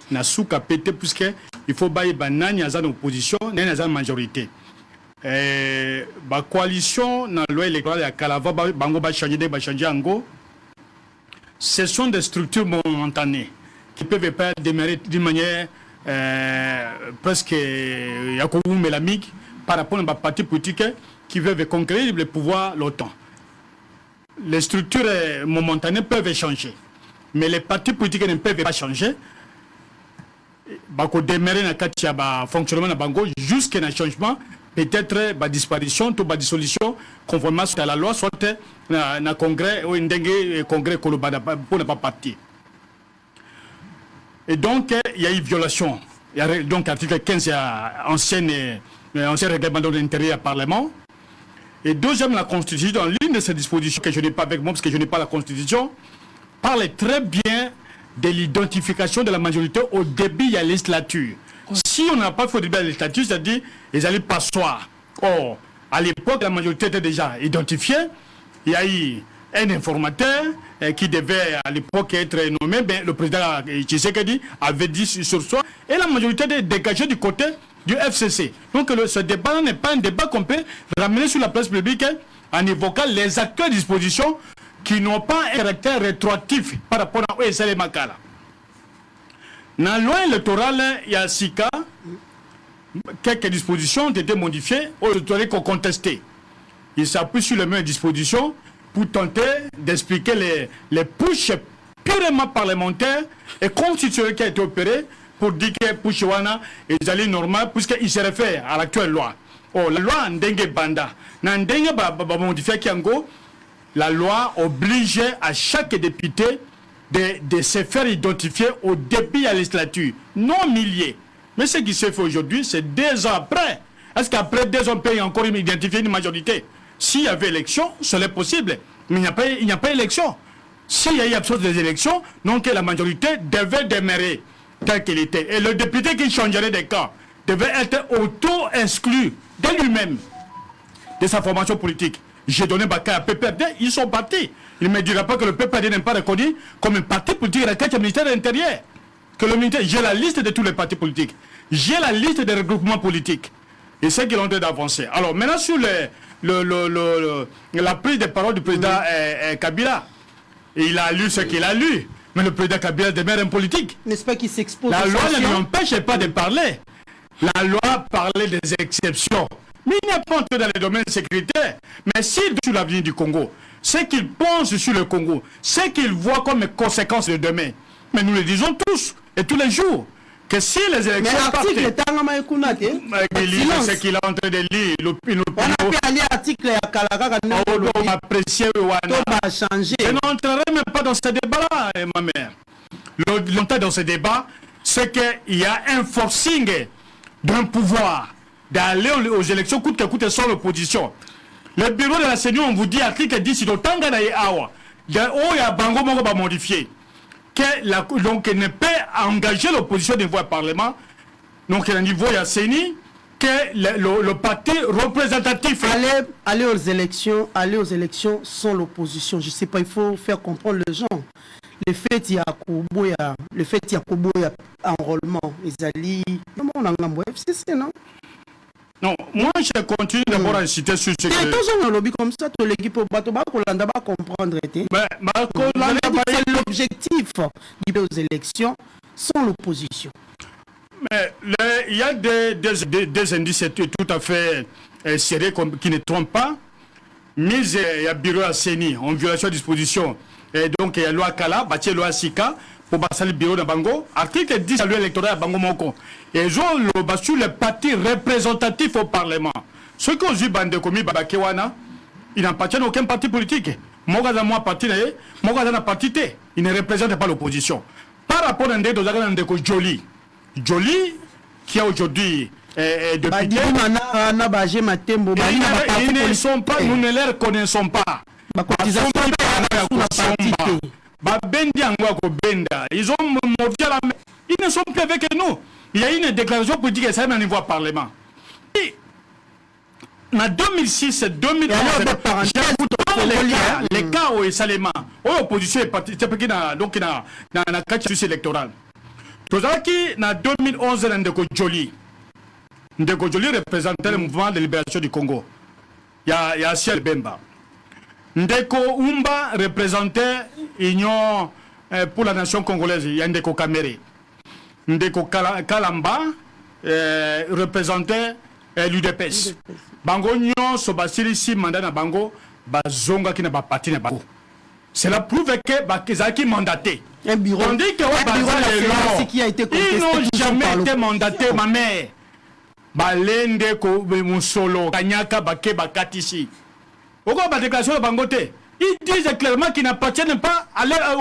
na souka pété puisque il faut bailler banani à opposition, nani à majorité. La coalition dans la loi électorale à Kalava, bango ba changer ango. Ce sont des structures momentanées qui peuvent pas démarrer d'une manière presque mélamique par rapport à un parti politique qui veut conquérir le pouvoir longtemps. Les structures momentanées peuvent changer, mais les partis politiques ne peuvent pas changer. Bako démarrer na katia ba fonctionnement na bango jusqu'à un changement, peut-être ba disparition ou ba dissolution conformément à la loi, soit na congrès ou un congrès kolobada pour ne pas partir. Et donc il y a eu violation. Il y a donc article 15 il y a ancien règlement de l'intérieur du Parlement. Et deuxième, la Constitution, dans l'une de ces dispositions que je n'ai pas avec moi parce que je n'ai pas la Constitution, parle très bien de l'identification de la majorité au début de la législature. Si on n'a pas fait au début de la législature, c'est-à-dire ils allaient passoire. Or, à l'époque, la majorité était déjà identifiée. Il y a eu un informateur qui devait à l'époque être nommé. Ben, le président Tshisekedi avait dit sur soi. Et la majorité est dégagée du côté du FCC. Donc ce débat n'est pas un débat qu'on peut ramener sur la place publique en évoquant les acteurs de disposition qui n'ont pas un caractère rétroactif par rapport à OSL et Makala. Dans la loi électorale, il y a 6 cas, quelques dispositions ont été modifiées ou contestées. Il s'appuie sur les mêmes dispositions pour tenter d'expliquer les pushs purement parlementaires et constitutionnels qui ont été opérés pour dire que Pouchouana est allé normal puisqu'il se réfère à l'actuelle loi. Oh, la loi Ndengue Banda. Ndengue modifié Kiango, la loi obligeait à chaque député de se faire identifier au début de la législature, non milliers. Mais ce qui se fait aujourd'hui, c'est 2 ans après. Est-ce qu'après 2 ans, on peut encore identifier une majorité? S'il y avait élection, ce serait possible. Mais il n'y a pas élection. S'il y a eu absence des élections, donc la majorité devait demeurer tel qu'il était. Et le député qui changerait des cas devait être auto-exclu de lui-même de sa formation politique. J'ai donné Baka à PPRD, ils sont partis. Il ne me dira pas que le PPRD n'est pas reconnu comme un parti politique à la ministère de l'Intérieur. Que le ministère, j'ai la liste de tous les partis politiques. J'ai la liste des regroupements politiques. Et c'est qu'ils ont d'avancer. Alors maintenant sur la prise de parole du président Kabila, il a lu ce qu'il a lu. Mais le président Kabila demeure un politique. N'est-ce pas qu'il s'expose? La loi ne l'empêche pas de parler. La loi parlait des exceptions. Mais il n'est pas entré dans les domaines sécuritaires. Mais s'il sur l'avenir du Congo, ce qu'il pense sur le Congo, ce qu'il voit comme conséquence de demain. Mais nous le disons tous. et tous les jours. Que si les élections partent... Mais l'article c'est qu'il est en train de lire. On a lire l'article à Kalaka. On va apprécier. On va changer. Je n'entrerai même pas dans ce débat-là, ma mère. Longtemps dans ce débat, c'est qu'il y a un forcing d'un pouvoir d'aller aux élections coûte que coûte sans l'opposition. Le bureau de la CENI, on vous dit, article 10, il y a Bango Mongo va modifier. Donc, ne peut engager l'opposition au niveau du Parlement. Donc, au niveau de la CENI, que le parti représentatif... Aller aux élections sans l'opposition. Je ne sais pas, il faut faire comprendre les gens. Le fait qu'il y a enrôlement, ils FCC, non? Non, moi je continue d'abord à citer sur ce que... C'est un lobby comme ça, l'équipe au bateau, on va comprendre. C'est l'objectif aux élections sans l'opposition. Mais il y a des indices tout à fait sérieux qui ne trompent pas. Mais il y a bureau à CENI en violation de disposition. Et donc il y a loi Kala, bâti loi Sika pour passer le bureau de Bango. Article 10 de la loi électorale à Bango Moko. Et ils ont le battu les partis représentatifs au Parlement. Ceux qui ont eu bande commis Babakewana, ils n'appartiennent à aucun parti politique. Mogaza moi parti Mogaza parti T. Ils ne représentent pas l'opposition. Par rapport à Ndeko Jolie. Jolie, qui a aujourd'hui député. Ils ne sont pas, nous ne les reconnaissons pas. Ils ont mordu à la main. Ils ne sont plus avec nous. Il y a une déclaration politique et ça est au niveau du Parlement. Et en 2006 et 2011, les cas où Salema, l'opposition est partie, donc il y a un cas électoral. Tout ça qui, en 2011, Ndeko Jolie représentait le mouvement de libération du Congo. Il y a Asiel Bemba. Ndeko Umba représentait l'Union pour la nation congolaise. Il y a Ndeko Kamere. Ndeko Kalamba représentait l'UDPS. Bango Nyon, Sobasili, si mandat na Bango, Bazonga qui n'a pas parti na Bango. Cela prouve que Bakizaki mandaté. Un bureau. On dit que ils n'ont jamais été mandatés, ma mère. Balende ko Musolo, Kanyaka, Bake, Bakatisi. Pourquoi la déclaration de Bangote? Ils disent clairement qu'ils n'appartiennent pas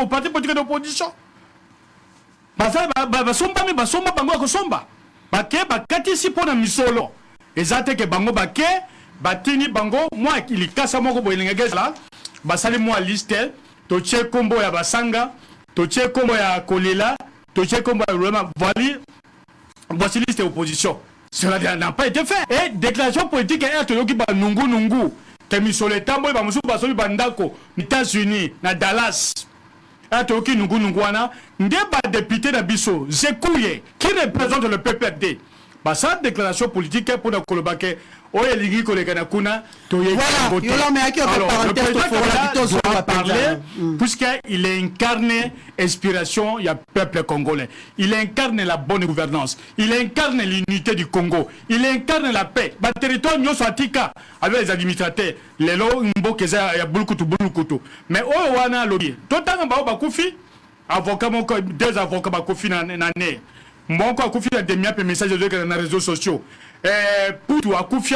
au parti politique d'opposition. Basomba Bango Kosomba. Bake, Bakatisi pour la Misolo. Exacte que Bango Bake, Batini Bango, moi, il casse à mon gobo, il y a là. Basali moi liste, Toche Kombo ya Basanga, Toche Kombo ya Kolela, Toche Kombo ya Roma. Voici liste opposition. Cela n'a pas été fait. Et déclaration politique est Toyoki Nungu. Kemi Soletambo, Bamusu Basoli Bandako, États-Unis, na Dallas. Toyoki Nungu wana, ndeba député na Bisso, Zekouye, qui représente le PPRD. Sa déclaration politique pour la Kolobake. Voilà, le président doit parler puisqu'il incarne l'inspiration, il y a peuple congolais. Il incarne la bonne gouvernance. Il incarne l'unité du Congo. Il incarne la paix. Le territoire nous s'attica avec les administrateurs. Les lois, il y a beaucoup. Mais on a lobby. Tout le temps, avocat, deux avocats, Mon quoi Koufi a des messages de dans les réseaux sociaux. Pour à Koufi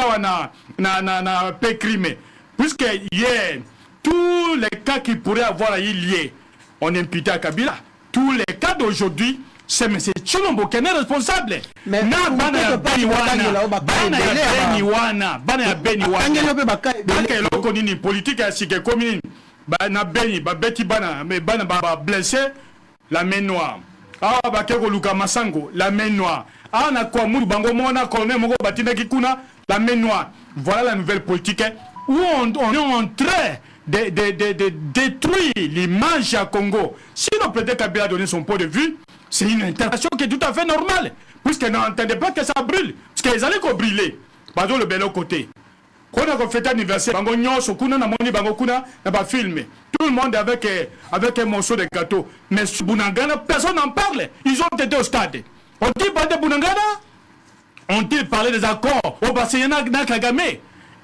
na pécrimé. Puisque hier, tous les cas qui pourraient avoir lié, on imputé à Kabila. Tous les cas d'aujourd'hui, c'est M. Tchilombo qui est responsable. Mais politique blessé la main noire. Ah, Bakeko Luka Masango, la main noire. Ah, na quoi Bango Mona, Colonel Mongo Batina Kikuna, la main noire. Voilà la nouvelle politique où on est en train de détruire l'image à Congo. Si le président Kabila a donné son point de vue, c'est une intervention qui est tout à fait normale. Puisqu'elle n'entendait pas que ça brûle. Parce qu'ils allaient brûler. Par le bel côté. Quand on a fait l'anniversaire, Bango Nyos, Kuna, Namoni, Bango Kuna, n'a pas filmé. Tout le monde avec un morceau de gâteau. Mais sur Bunangana, personne n'en parle. Ils ont été au stade. On dit pas de Bunangana? On dit parler des accords au Basséna Kagame.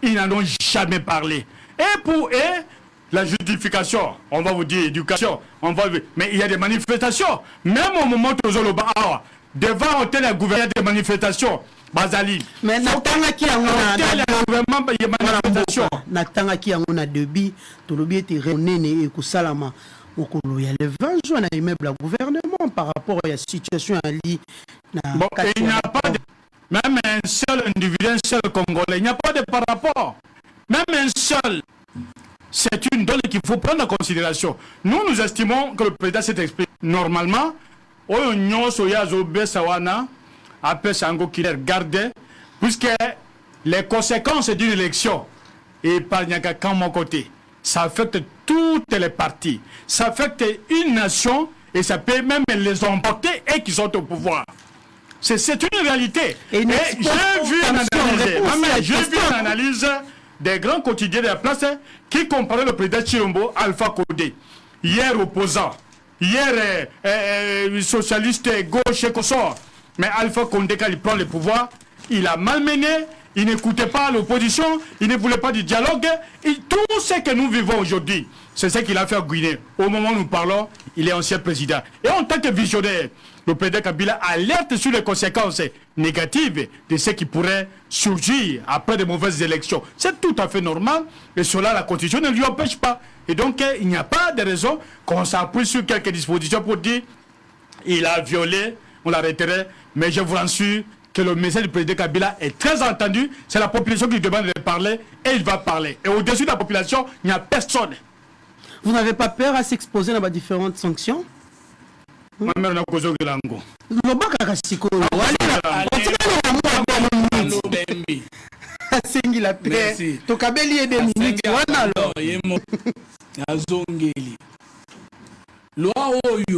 Ils n'en ont jamais parlé. Et pour eux, la justification, on va vous dire éducation, mais il y a des manifestations. Même au moment où devant hôtel et gouvernement des manifestations, Bazali. Mais natanga ki yango debi to lobi ete renene e kusalama okolo ya le 20 juin na immeuble gouvernement par rapport à la situation à li na bon, il n'y a pas de, même un seul individu, un seul Congolais, il n'y a pas de par rapport. Même un seul. C'est une donnée qu'il faut prendre en considération. Nous estimons que le président s'est exprimé normalement. Puisque les conséquences d'une élection, et par mon côté, ça affecte toutes les parties. Ça affecte une nation et ça peut même les emporter et qui sont au pouvoir. C'est une réalité. Et j'ai vu une analyse des grands quotidiens de la place qui comparaient le président Chilombo Alpha Condé. Hier opposant, hier socialiste gauche et consort. Mais Alpha Condé, quand il prend le pouvoir, il a malmené, il n'écoutait pas l'opposition, il ne voulait pas du dialogue. Et tout ce que nous vivons aujourd'hui, c'est ce qu'il a fait à Guinée. Au moment où nous parlons, il est ancien président. Et en tant que visionnaire, le président Kabila alerte sur les conséquences négatives de ce qui pourrait surgir après de mauvaises élections. C'est tout à fait normal, et cela, la Constitution ne lui empêche pas. Et donc, il n'y a pas de raison qu'on s'appuie sur quelques dispositions pour dire il a violé, on l'arrêterait, mais je vous rassure que le message du président Kabila est très entendu. C'est la population qui lui demande de parler, et il va parler. Et au-dessus de la population, il n'y a personne. Vous n'avez pas peur à s'exposer dans différentes sanctions?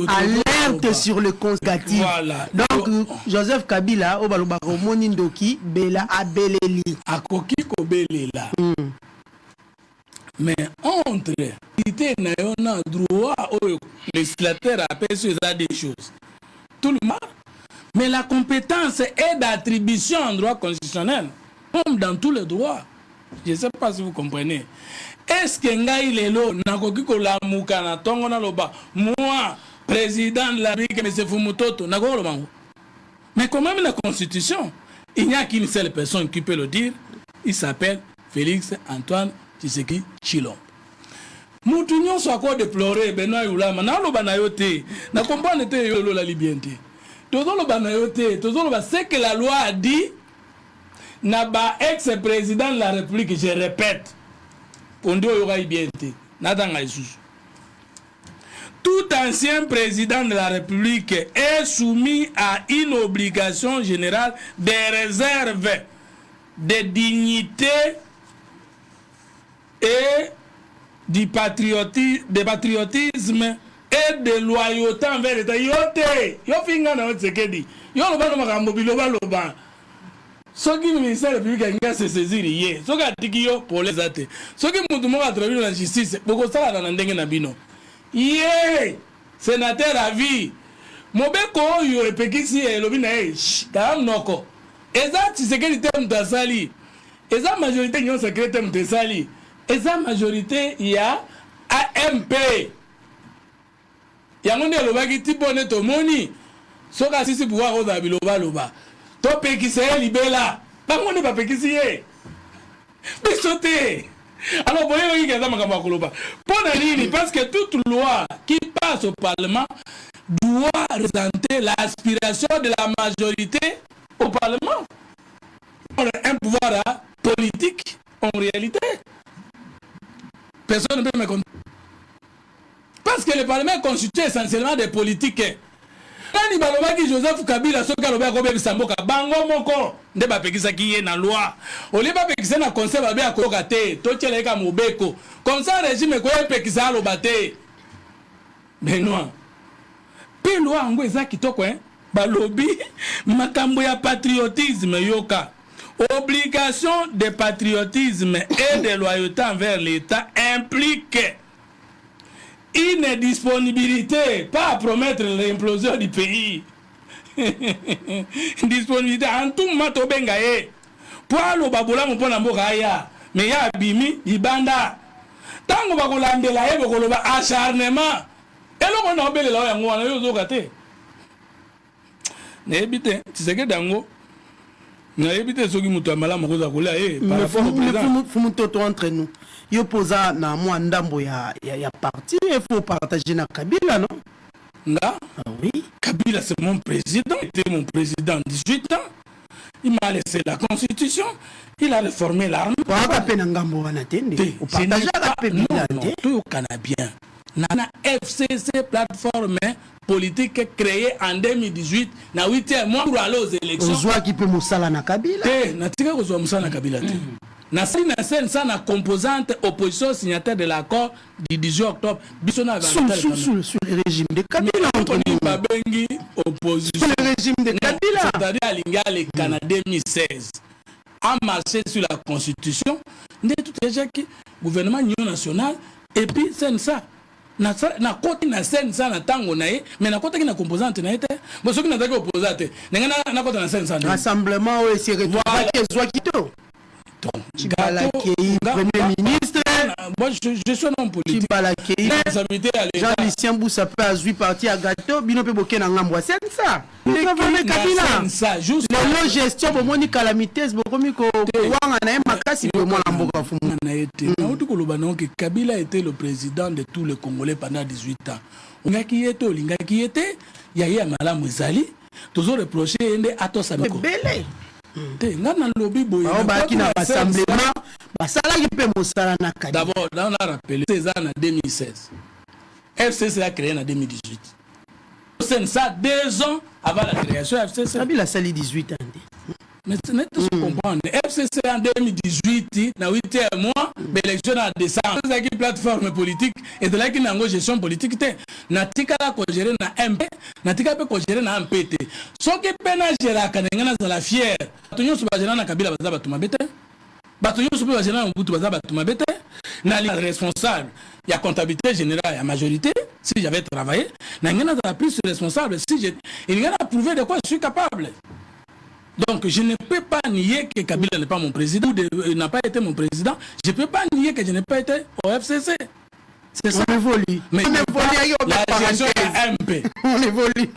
Alerte sur le conséquences. Voilà. Donc Joseph Kabila Obalobaro-Monindoki Bela Abeleli Akoki Kobelela. Mais entre le droit au législateur à percevoir des choses. Tout le monde. Mais la compétence est d'attribution en droit constitutionnel, comme dans tous les droits. Je ne sais pas si vous comprenez. Est-ce que Ngaï Lelo Nakoki Kolamuka na Tongona Loba, moi, président de la République, M. Fumutoto, Nagolo Mango. Mais quand même la Constitution, il n'y a qu'une seule personne qui peut le dire. Il s'appelle Félix Antoine Tshisekedi Tshilombo. Moutounion soit quoi déplorer Benoît Youlama na lo banayote na comprendre te yolo la liberté. Todo lo banayote, todo lo c'est que la loi a dit na ba ex-président de la République, je répète. Pondo yora liberté. Nadanga Isusu. Tout ancien président de la République est soumis à une obligation générale des réserves de dignité et du patriotisme et de loyauté envers l'État. Yo finga na otsekedi. Yo loba no makambo biloba loba. Soki ministère de la République a se saisir hier. Soki atiki yo pour les athées. Soki mutu mo a travailler la justice, boko sala na ndenge na bino. Hier, sénateur à vie. Mobeko yo epekisi elobi na tam noko. Eza Tshisekedi te mtasali. Eza majorité nyon secrétaire mtasali. Eza majorité il y a AMP. Yango nde lobaki tibone to moni. Soka sisi pouvoir oza biloba loba. To pekisi libela. Bango ne ba pekisi ye. Bisote. Alors vous voyez qu'il y a des makambo koloba. Parce que toute loi qui passe au Parlement doit représenter l'aspiration de la majorité au Parlement. On a un pouvoir politique en réalité. Personne ne peut me comprendre. Parce que le Parlement est constitué essentiellement des politiques. Quand il y a Joseph Kabila, ce qu'il y a bango moko, ne ba pekisa ki ye na loi. Oli ba pekisa na conseil ba be akoka te, to tchele ka mobeko. Comme ça régime ko ye pekisa lo bate. Benoît. Pe loi ngo eza kitoko ba lobby makambo ya patriotisme yoka. Obligation de patriotisme et de loyauté envers l'État implique une disponibilité, pas à promettre l'implosion du pays. Disponibilité, en tout moment, to bengaye. Pour le babola, mon pon ambo kaya. Mais ya bimi, ibanda. Tango ba kolandela ye bokoloba acharnement. Eloko na obelela yango wana yo zokate. Na ebite, tiseke dango. Na ebite soki mutu amala mokoza kola par rapport au président. Fumu toto entre nous. Yo posa na mwa ndambo ya parti, il faut partager na Kabila, non? Nga? Ah oui. Kabila c'est mon président, il était mon président 18 ans. Il m'a laissé la constitution, il a réformé l'armée. Pour appeler Ngambo Wanatende. Au partage avec non, tout au Canadien. Nana FCC plateforme politique créée en 2018 na 8e mois pour aller aux élections. Ozwa qui peut Moussala na Kabila. Natika kozwa Moussala na Kabila. Na scène na composante opposition signataire de l'accord du 18 octobre. Sur le régime de Kabila entre nous. Babengi opposition. Sur le régime de Kabila. C'est-à-dire à l'Ingal Canada 2016. A marché sur la constitution. N'est tout déjà qui gouvernement union nationale et puis c'est ça. Na côté na scène ça na tango naé mais na côté qui na composante na été bon ce qui na ta opposante na côté na scène ça rassemblement et c'est retourné soit quito Premier ministre, moi je suis un homme politique. Jean-Lucien Boussa peut avoir parti à gâteau, bino pe boké na ngambwa, c'est ça. Les Kabila. Ça juste la gestion pour moni calamité, beaucoup miko wanga na makasi pour moi la mboka fumu. Na été. Na utu koloba non que Kabila était le président de tous les Congolais pendant 18 ans. On qui était olinga qui était, yaya malamu ezali, toujours reproché ende atosa meko. Belé. D'abord, on a rappelé César en 2016. FCC a créé en 2018. C'est ça 2 ans avant la création de FCC. Kabila sali 18 ans. Mais ce n'est pas ce qu'on comprend. FCC en 2018, dans 8e mois, l'élection en décembre. C'est une plateforme politique et de là qu'il y a une gestion politique. Natika la cogéré na MP, natika pe cogéré na MPT. Ce qui peut na gérer kanengana za la fière. Batunyo su bajena na Kabila baza batuma bete. Batunyo su bajena na Mbutu baza batuma bete. Na li responsable, il y a comptabilité générale, il y a majorité. Si j'avais travaillé, nangana za plus responsable si il y a prouvé de quoi je suis capable. Donc je ne peux pas nier que Kabila n'est pas mon président, ou n'a pas été mon président. Je ne peux pas nier que je n'ai pas été au FCC. C'est ça. On évolue. Mais on évolue. La gestion est MP. On évolue.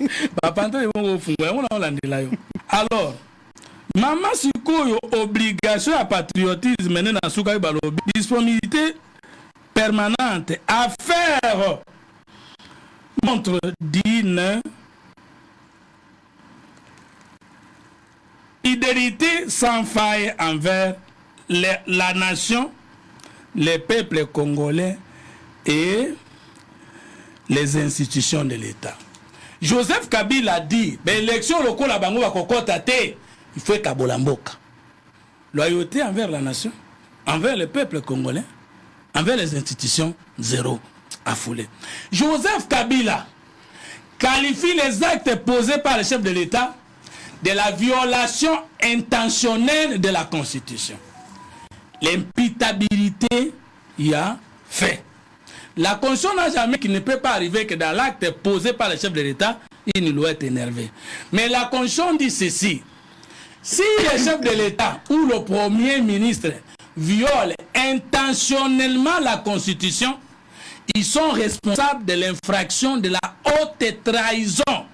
Alors, maman Sikoyo, obligation à patriotisme, maintenant dans Soukaï Balobi, disponibilité permanente à faire montre digne. Fidélité sans faille envers la nation, les peuples congolais et les institutions de l'État. Joseph Kabila a dit, l'élection locale à Bango va kokotate, il faut Kabolamboka. Loyauté envers la nation, envers le peuple congolais, envers les institutions, zéro à fouler. Joseph Kabila qualifie les actes posés par le chef de l'État de la violation intentionnelle de la Constitution. L'imputabilité y a fait. La Constitution n'a jamais qu'il ne peut pas arriver que dans l'acte posé par le chef de l'État, il ne doit être énervé. Mais la Constitution dit ceci. Si le chef de l'État ou le Premier ministre viole intentionnellement la Constitution, ils sont responsables de l'infraction de la haute trahison.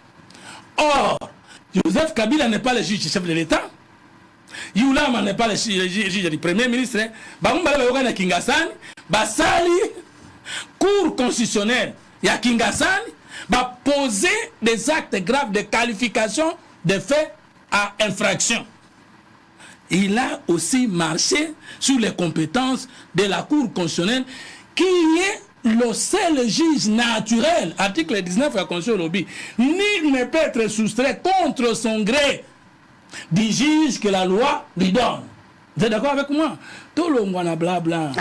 Or, Joseph Kabila n'est pas le juge chef de l'État. Yulama n'est pas le juge du Premier ministre. Bamoumbala Kingasani, Basali, Cour constitutionnelle, ya Kingasani, va poser des actes graves de qualification de faits à infraction. Il a aussi marché sur les compétences de la Cour constitutionnelle qui est le seul juge naturel, article 19 de la Constitution lobby, nul ne peut être soustrait contre son gré du juge que la loi lui donne. Vous êtes d'accord avec moi? Tout le monde a blabla.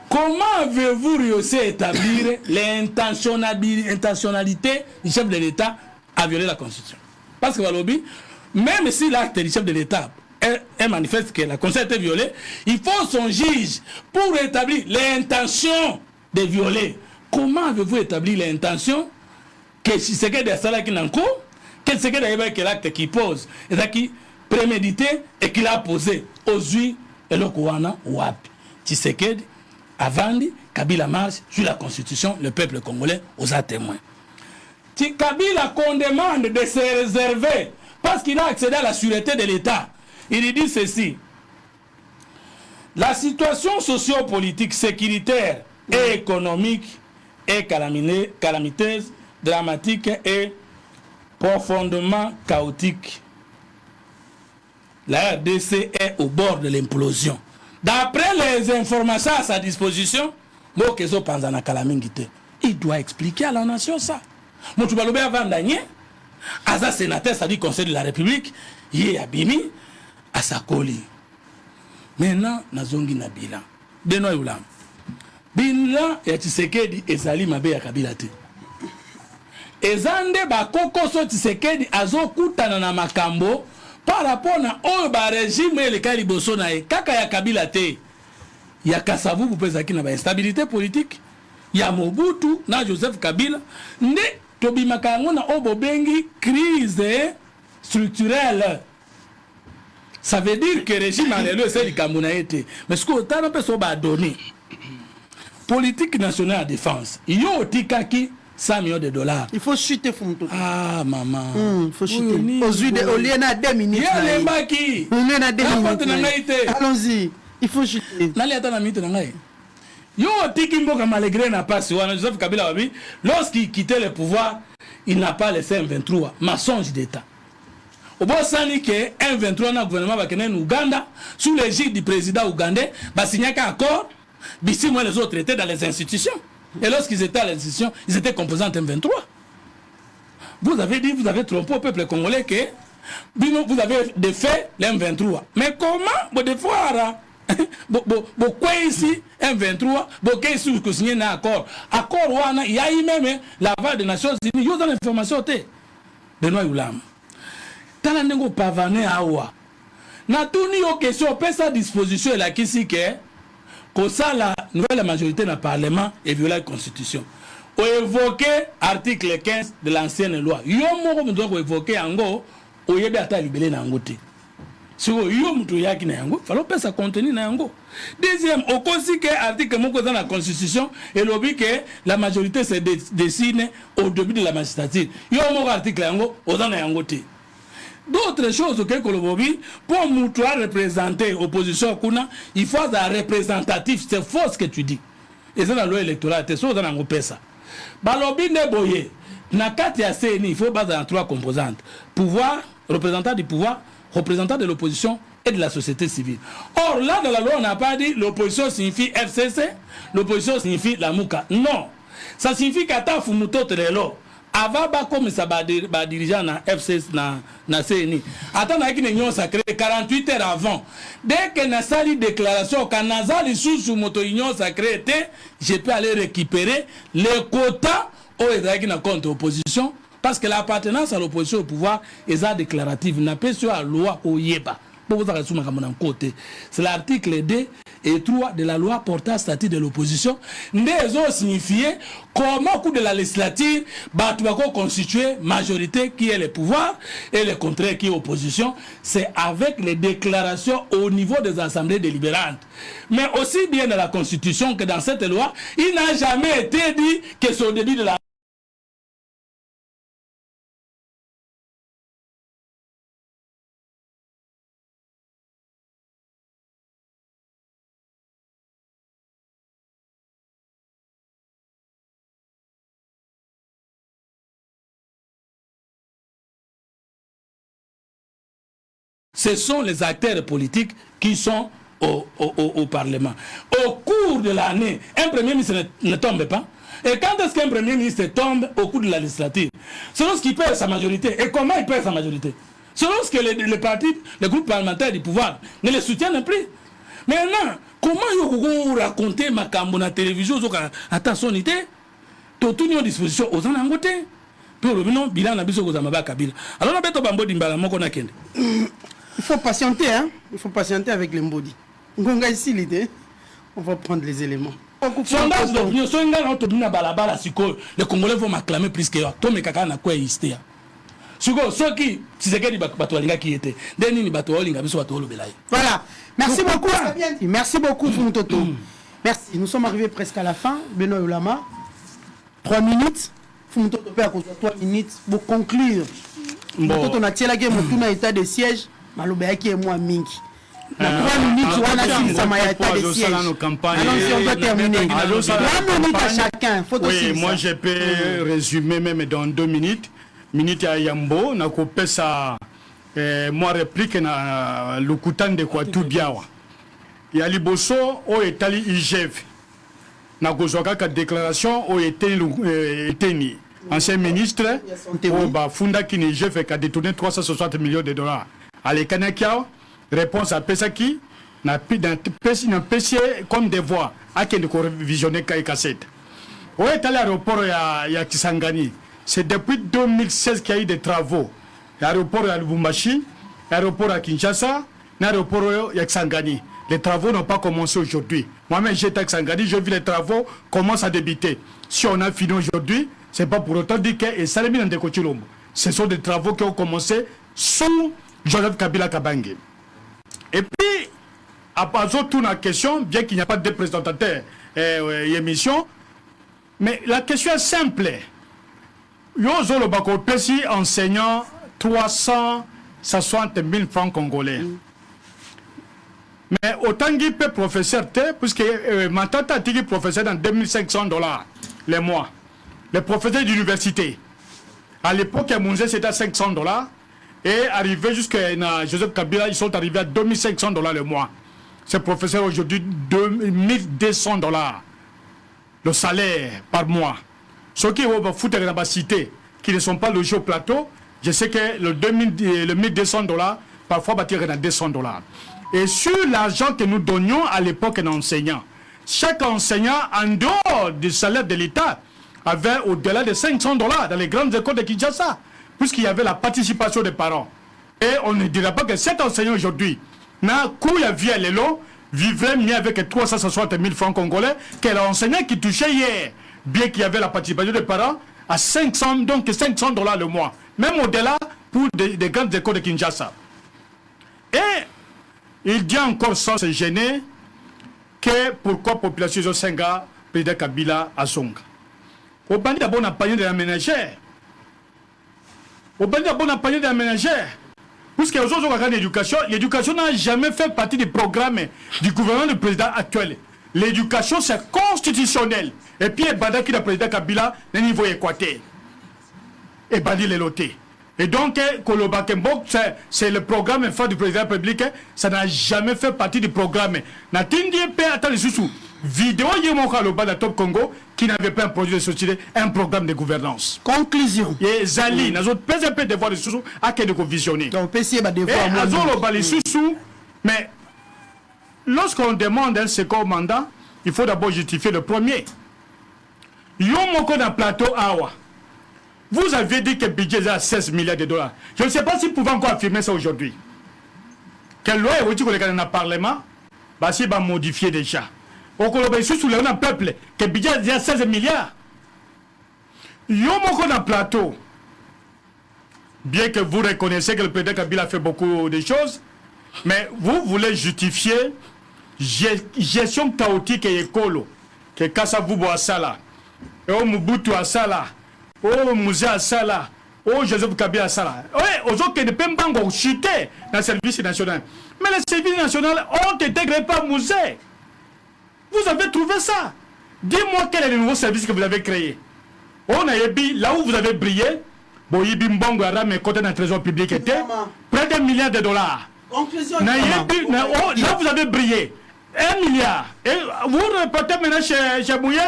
Comment avez-vous réussi à établir l'intentionnalité du chef de l'État à violer la Constitution? Parce que lobby, même si l'acte du chef de l'État est manifeste que la Constitution a été violée, il faut son juge pour établir l'intention de violer. Comment avez-vous établi l'intention que si c'est que des salaires qui n'en courent, que Qu'est-ce que d'ailleurs que l'acte qui pose, et qui prémédité et qu'il a posé aux yeux et le Kouana Wapi. Tshisekedi, Avandi, Kabila marche sur la constitution, le peuple congolais aux témoins. Kabila qu'on demande de se réserver parce qu'il a accédé à la sûreté de l'État. Il dit ceci. La situation sociopolitique, sécuritaire et économique est calamiteuse, dramatique et profondément chaotique. La RDC est au bord de l'implosion. D'après les informations à sa disposition, il doit expliquer à la nation ça. Moutoubalobé avant d'agner, Aza sénateur, ça dit Conseil de la République, il est abimi à sa colis. Maintenant, Nazongi na bilan. Benoît Oulam. Bilan ya Tshisekedi ezali mabe ya Kabila te. Ezande bakoko so Tshisekedi azokutana na makambo par rapport na oyo ba régime le kaliboso na e kaka ya Kabila te. Ya Kasavu bupezaki na ba instabilité politique. Ya Mobutu na Joseph Kabila nde tobimaka yango na obobengi crise structurelle. Ça veut dire que le régime en l'élo c'est le Cameroun été. Mais ce qu'on a peu soba donné. Politique nationale de défense. Il y a tikaki 100 millions de dollars. Il faut chuter Fumto. Ah maman. Il faut chuter. Au lieu de 2 minutes. Il y a les baki. Allons-y. Il faut chuter. Nali attend la minute nangai. Yo tiki mboka malgré n'a pas su. Joseph Kabila Wabi, lorsqu'il quittait le pouvoir, il n'a pas laissé un 23 mensonge d'État. Au bon sens que un 23 na gouvernement va kenner Ouganda sous l'égide du président ougandais, va signer un accord, bisi moi les autres étaient dans les institutions. Et lorsqu'ils étaient à l'institution, ils étaient composants d'un 23. Vous avez dit, vous avez trompé au peuple congolais que vous avez défait l'M23. Mais comment vous défaire quoi ici M23 quoi ici vous signez un accord il y a eu même la voix des Nations Unies, il y a l'information Benoît Oulam tala ndengo pavané awa na tuni yo question peut sa disposition la kisi que ça la nouvelle majorité dans le parlement et violer la constitution ou évoquer article 15 de l'ancienne loi yo moko moko évoquer ango o yebe ata libéré na ngote si vous avez un yango, il faut ça contenu na yango. Deuxième, au conseil que article moko dans la constitution et lobby que la majorité se dessine au début de la magistrature. Il y a un article yango au dans yango te. D'autres choses que le lobby pour moutoir représenter opposition kuna, il faut un représentatif, c'est faux ce que tu dis. Et c'est la loi électorale, c'est ça dans yango pesa. Ba lobby ne boye. Na kati ya CNI, il faut baser en 3 composantes. Pouvoir, représentant du pouvoir, représentant de l'opposition et de la société civile. Or, là, dans la loi, on n'a pas dit l'opposition signifie FCC, l'opposition signifie la Mouka. Non. Ça signifie qu'à Fumuto Trelo, avant comme ça va dirigeant na FCC na CNI. Attends, on a une sacrée 48 heures avant. Dès que na sali déclaration, quand Nazal est sous moto union sacrée, je peux aller récupérer les quotas au na compte opposition. Parce que l'appartenance à l'opposition au pouvoir est déclarative. N'a pas sur la loi au Yéba. C'est l'article 2 et 3 de la loi portant statut de l'opposition. Nous ont signifié comment, au cours de la législature, Batouako constituer majorité qui est le pouvoir et le contraire qui est opposition. C'est avec les déclarations au niveau des assemblées délibérantes. Mais aussi bien dans la Constitution que dans cette loi, il n'a jamais été dit que c'est au début de la ce sont les acteurs politiques qui sont au Parlement. Au cours de l'année, un Premier ministre ne tombe pas. Et quand est-ce qu'un Premier ministre tombe au cours de la législature? C'est lorsqu'il perd sa majorité. Et comment il perd sa majorité? C'est lorsque les partis, les groupes parlementaires du pouvoir ne les soutiennent plus. Maintenant, comment vous racontez ma cambo na télévision attention, tout est en disposition aux en angoté. Pour le bilan, alors, il faut patienter, hein. Il faut patienter avec les Mbodi. Ici l'idée, on va prendre les éléments. Sondage d'opinion, les Congolais vont m'acclamer plus que toi. Mais kaka na quoi histoire. Ceux qui, si c'est qui Batolinga qui était, Deni Batolinga, Biso Batolo Belay. Voilà. Merci beaucoup. Merci beaucoup, Fumutoto. Merci. Nous sommes arrivés presque à la fin. Benoît Ulama, 3 minutes. Fumutoto peut à 3 minutes pour conclure. Fumutoto na tiela game tout na état de siège. Malobé qui est moi mingi. Na 3 minutes, on a fini ça ma état de siège. Alors si on doit terminer. 3 minutes à chacun. Oui, moi je peux résumer même dans 2 minutes. Minute à Yambo, na coupé ça. Moi réplique na Lukutan de quoi tout biawa. Ya liboso o etali IGF. Na gozoka ka déclaration o eteni. Ancien ministre o ba funda ki ni IGF a détourné 360 millions de dollars. Ale Kanakia réponse à Pesaki na PC comme des voix à qui ne visionner kay cassette. O etali aéroport ya Kisangani. C'est depuis 2016 qu'il y a eu des travaux. L'aéroport à Lubumbashi, l'aéroport à Kinshasa, l'aéroport à Kisangani. Les travaux n'ont pas commencé aujourd'hui. Moi-même, j'étais à Kisangani, j'ai vu les travaux commencent à débuter. Si on a fini aujourd'hui, ce n'est pas pour autant dire que Salemi Ndekochilombo. Ce sont des travaux qui ont commencé sous Joseph Kabila Kabange. Et puis, à part ça, toute la question, bien qu'il n'y a pas de présentateur émission, mais la question est simple. Yozo le Bako Pessi enseignant 360 000 francs congolais. Mais autant qu'il peut professeur, puisque ma tante a dit professeur dans 2500 $ les mois. Les professeurs d'université. À l'époque, Mounze c'était à 500 $. Et arrivé jusqu'à Joseph Kabila, ils sont arrivés à 2500 $ le mois. Ces professeurs aujourd'hui, 2200 $. Le salaire par mois. Ceux qui vont foutre dans la cité, qui ne sont pas logés au plateau, je sais que le 1200 $, parfois bâtir à 200 $. Et sur l'argent que nous donnions à l'époque aux enseignants, chaque enseignant, en dehors du salaire de l'État, avait au-delà de 500 $ dans les grandes écoles de Kinshasa, puisqu'il y avait la participation des parents. Et on ne dira pas que cet enseignant aujourd'hui, n'a couille à vie à l'élo, vivrait mieux avec 360 000 francs congolais que l'enseignant qui touchait hier. Bien qu'il y avait la participation des parents, à 500 $ le mois. Même au-delà pour des grandes écoles de Kinshasa. Et il dit encore sans se gêner que pourquoi la population de Senga, président Kabila à Songa. Au bandit d'abord on a payé de la ménagère. Au bandit d'abord on a payé de la ménagère. Puisque aux autres organes d'éducation, l'éducation n'a jamais fait partie du programme du gouvernement du président actuel. L'éducation, c'est constitutionnel. Et puis, Bada qui est le président Kabila, le niveau équateur. Et Badi les lotés. Et donc, Koloba Kembok, c'est le programme phare du président public. Ça n'a jamais fait partie du programme. Natindi P. Attends, sous vidéo Yemoka Loba de Top Congo qui n'avait pas un projet de société, un programme de gouvernance. Conclusion. Et Zali, nous avons PSP devoir de sous à qui de visionner. Donc, PSP va devoir. Et Azolo Bali sous, mais. Lorsqu'on demande un second mandat, il faut d'abord justifier le premier. Yomoko dans plateau Awa. Vous avez dit que le budget est à 16 milliards de $. Je ne sais pas si vous pouvez encore affirmer ça aujourd'hui. Quelle loi est dit qu'on est dans le Parlement? Bah, si va modifier déjà. Au Colombie, sous le peuple, que le budget est à 16 milliards. Yomoko dans plateau. Bien que vous reconnaissez que le président Kabila a fait beaucoup de choses, mais vous voulez justifier gestion chaotique et écolo que Kassavubo a ça là, et au Mobutu a ça là, au Musée a ça là, au Joseph Kabila a ça là. Oui, aux autres qui ne peuvent pas chuter dans le service national. Mais les services nationaux ont été créés par Musée. Vous avez trouvé ça. Dis-moi quel est le nouveau service que vous avez créé. On a dit, là où vous avez brillé, Boyibi Mbongo Aram et côté d'un trésor public était près d'1 milliard de $. Conclusion. Là, vous avez brillé. 1 milliard. Et vous répétez maintenant chez Mouyez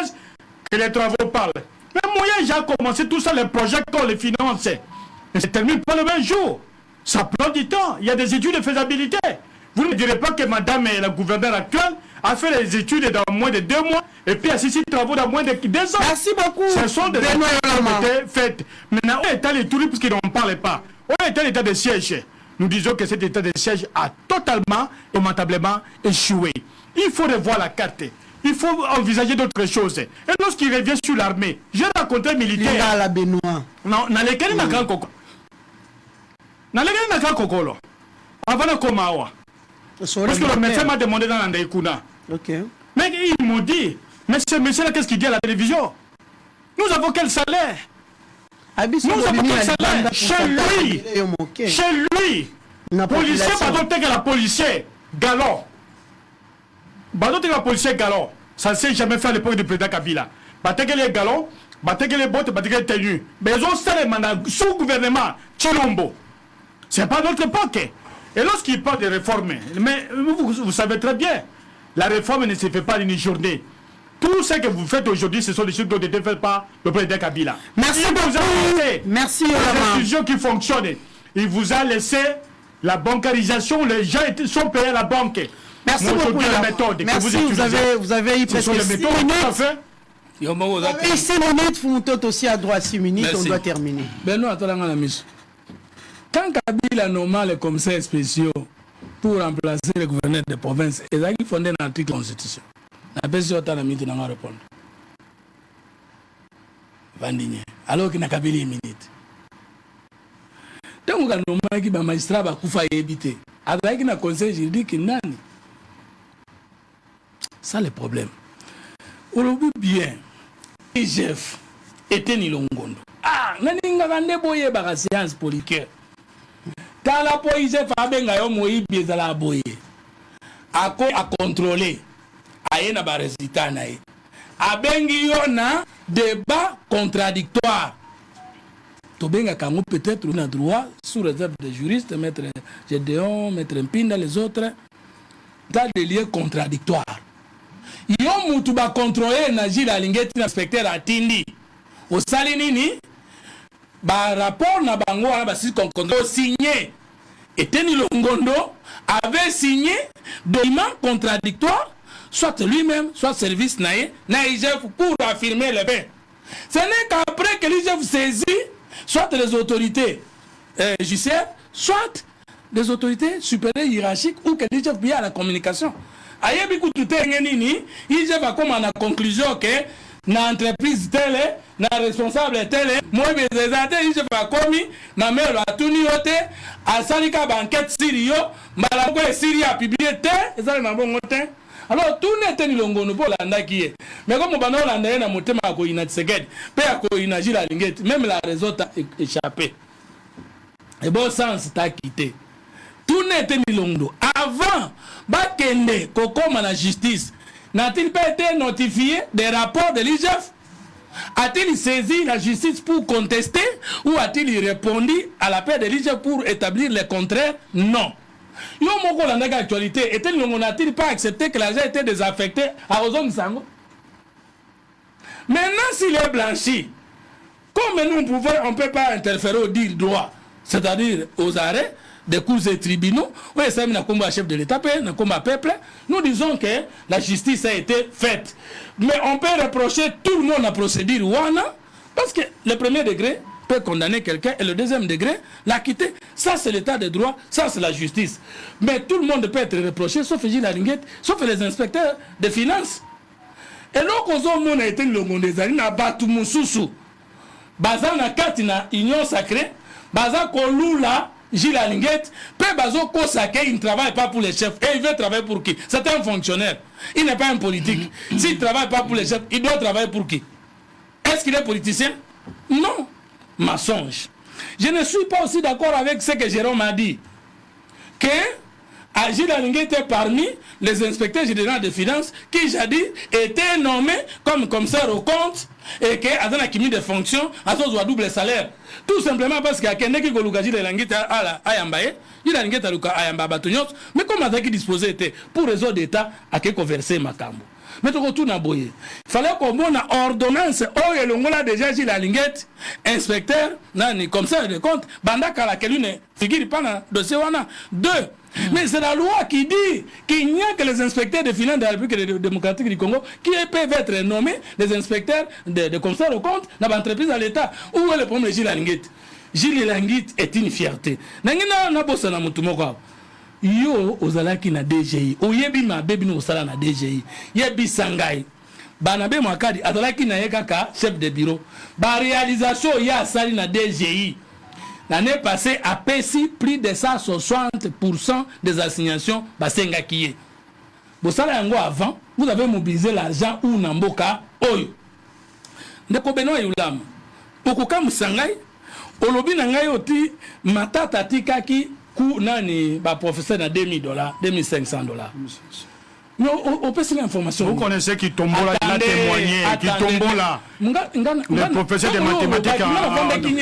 que les travaux parlent. Mais Mouyez a commencé tout ça, les projets qu'on les finance. Et ça ne termine pas le même jour. Ça prend du temps. Il y a des études de faisabilité. Vous ne direz pas que madame et la gouverneure actuelle a fait les études dans moins de 2 mois et puis a ceci travaux dans moins de 2 ans. Merci beaucoup. Ce sont des études qui ont été faites. Maintenant, où est les touristes qui n'en parlent pas? Où est l'état de siège? Nous disons que cet état de siège a totalement, lamentablement échoué. Il faut revoir la carte. Il faut envisager d'autres choses. Et lorsqu'il revient sur l'armée, j'ai rencontré un militaire. La Benoît. Non, dans lesquels il m'a grand coco. Nalegeli na kakokolo. Avant de commencer. Parce que le médecin m'a demandé dans l'Andaïkouna. Ok. Mais ils m'ont dit, monsieur, qu'est-ce qu'il dit à la télévision? Nous avons quel salaire? Nous avons quel salaire? Chez lui, policier, pardon, que la policier, galon. Pardon, que la policier, galon. Ça ne s'est jamais fait à l'époque du président Kabila. Battez les galons, battez les bottes, battez les tenues. Mais ils ont ça les mandats sous gouvernement, Chilombo. C'est pas notre époque. Et lorsqu'il parle de réforme, mais vous savez très bien, la réforme ne se fait pas en une journée. Tout ce que vous faites aujourd'hui, ce sont des choses qui ont été faites par le président Kabila. Merci beaucoup. Merci, les institutions qui fonctionnent. Il vous a laissé la bancarisation, les gens sont payés à la banque. Merci beaucoup. La méthode merci, que vous avez eu presque 6 minutes. Tout à fait. 6 minutes, Fumutot aussi à droite 6 minutes, merci. On doit terminer. Ben non, attends, la mission. Quand Kabila nomme les commissaires spéciaux pour remplacer le gouverneur de province, ils ont fondé un article de la Constitution. La personne qui a mis dans la réponse. Vandigné. Alors qu'il n'a qu'à une minute. Tant qu'on a nommé un magistrat qui va éviter, avec un conseil juridique, nani. Ça le problème. Aujourd'hui bien, IGF était ni longondo. Ah, nani ngavande boye baka science politique. Dans la police, Fabenga yo moyi biezala boye. Ako a contrôler. Aye na ba résultat na ye. Abengi yo na débat contradictoire. Tobenga kango peut-être on a droit sous réserve des juristes, maître Gédéon, maître Mpinda, les autres, dans des liens contradictoires. Yo mutu ba contrôler na Gilles Lingeti inspecteur atindi. Au salinini ba rapport na bango na ba signé et Teni Longondo avait signé document contradictoire, soit lui-même, soit service naïe, pour affirmer le fait. Ce n'est qu'après que l'IGF saisit, soit les autorités judiciaires, soit les autorités supérieures hiérarchiques, ou que l'IGF vient à la communication. Aïe, tout est nini, l'IGF va comme à la conclusion que na entreprise telle, na responsable telle, moi mes je vais commis, na mère a tuni yote, a salika banquette sirio, malango et Syrie a publié te, et ça na bon motin. Alors tout n'est ni longono pour l'anda qui est. Mais comme on va l'anda na motema ko ina tseged, pe ko ina jila lingette, même la réseau a échappé. Et bon sens t'a quitté. Tout n'est ni longono. Avant, bakende kokoma la justice. N'a-t-il pas été notifié des rapports de l'IGF? A-t-il saisi la justice pour contester ou a-t-il répondu à l'appel de l'IGF pour établir le contraire? Non. Yo moko la actualité, n'a-t-il pas accepté que l'argent était désaffecté à Ozong Sango? Maintenant, s'il est blanchi, comme nous on ne peut pas interférer au dire droit, c'est-à-dire aux arrêts des cours et tribunaux, oui, ça n'a combat chef de l'État, n'a combat peuple, nous disons que la justice a été faite. Mais on peut reprocher tout le monde à procédure ouana, parce que le premier degré peut condamner quelqu'un et le deuxième degré l'acquitter. Ça, c'est l'état de droit, ça, c'est la justice. Mais tout le monde peut être reproché, sauf Gilles Lingette, sauf les inspecteurs des finances. Et là, on a été le monde des années, na batu mususu, bazan na kati na union sacrée, bazan kolula, Gilles Lingette, il ne travaille pas pour les chefs. Et il veut travailler pour qui? C'est un fonctionnaire. Il n'est pas un politique. S'il ne travaille pas pour les chefs, il doit travailler pour qui? Est-ce qu'il est politicien? Non. Mensonge. Je ne suis pas aussi d'accord avec ce que Jérôme a dit. Que Gilles Lingette était parmi les inspecteurs généraux des finances qui, jadis, étaient nommés comme commissaire au compte et qui a mis des fonctions à son double salaire. Tout simplement parce qu'il y a quelqu'un qui a Gilles Lingette à Ayambaye, Gilles Lingette à Ayamba Batunios, mais comme il a disposé était pour réseau d'État à qui converser Makambo. Mais tout retour à Boye. Il fallait qu'on ait une ordonnance. Oh, et l'on a déjà Gilles Lingette, inspecteur, commissaire de compte, Bandaka la Kelune, figure pas dans le dossier. Deux. Mais c'est la loi qui dit qu'il n'y a que les inspecteurs de finances de la République démocratique du Congo qui peuvent être nommés les inspecteurs de commissaires au compte dans l'entreprise à l'État. Où est le problème de Gilles Lingette? Gilles Lingette est une fierté. Yo ozalaki na DGI. Oyebi ma bebi no sala na DGI. Yebi sangai. Banabe mwakadi azalaki na yekaka chef de bureau. Ba réalisation ya sali na DGI. l'année passée, a payé plus de 160% des assignations Basenga Kiye. Avant, vous avez mobilisé l'argent ou Namboka Oyo. Ndeko Benoît Yulam. Pokoka Musangai, Olobi Nangai Oti, Matata Tikaki, Ku Nani, professeur na $2,000, $2,500. Mais on peut se l'information. Vous connaissez qui tombe là, il a témoigné, qui tombe là. Le professeur de mathématiques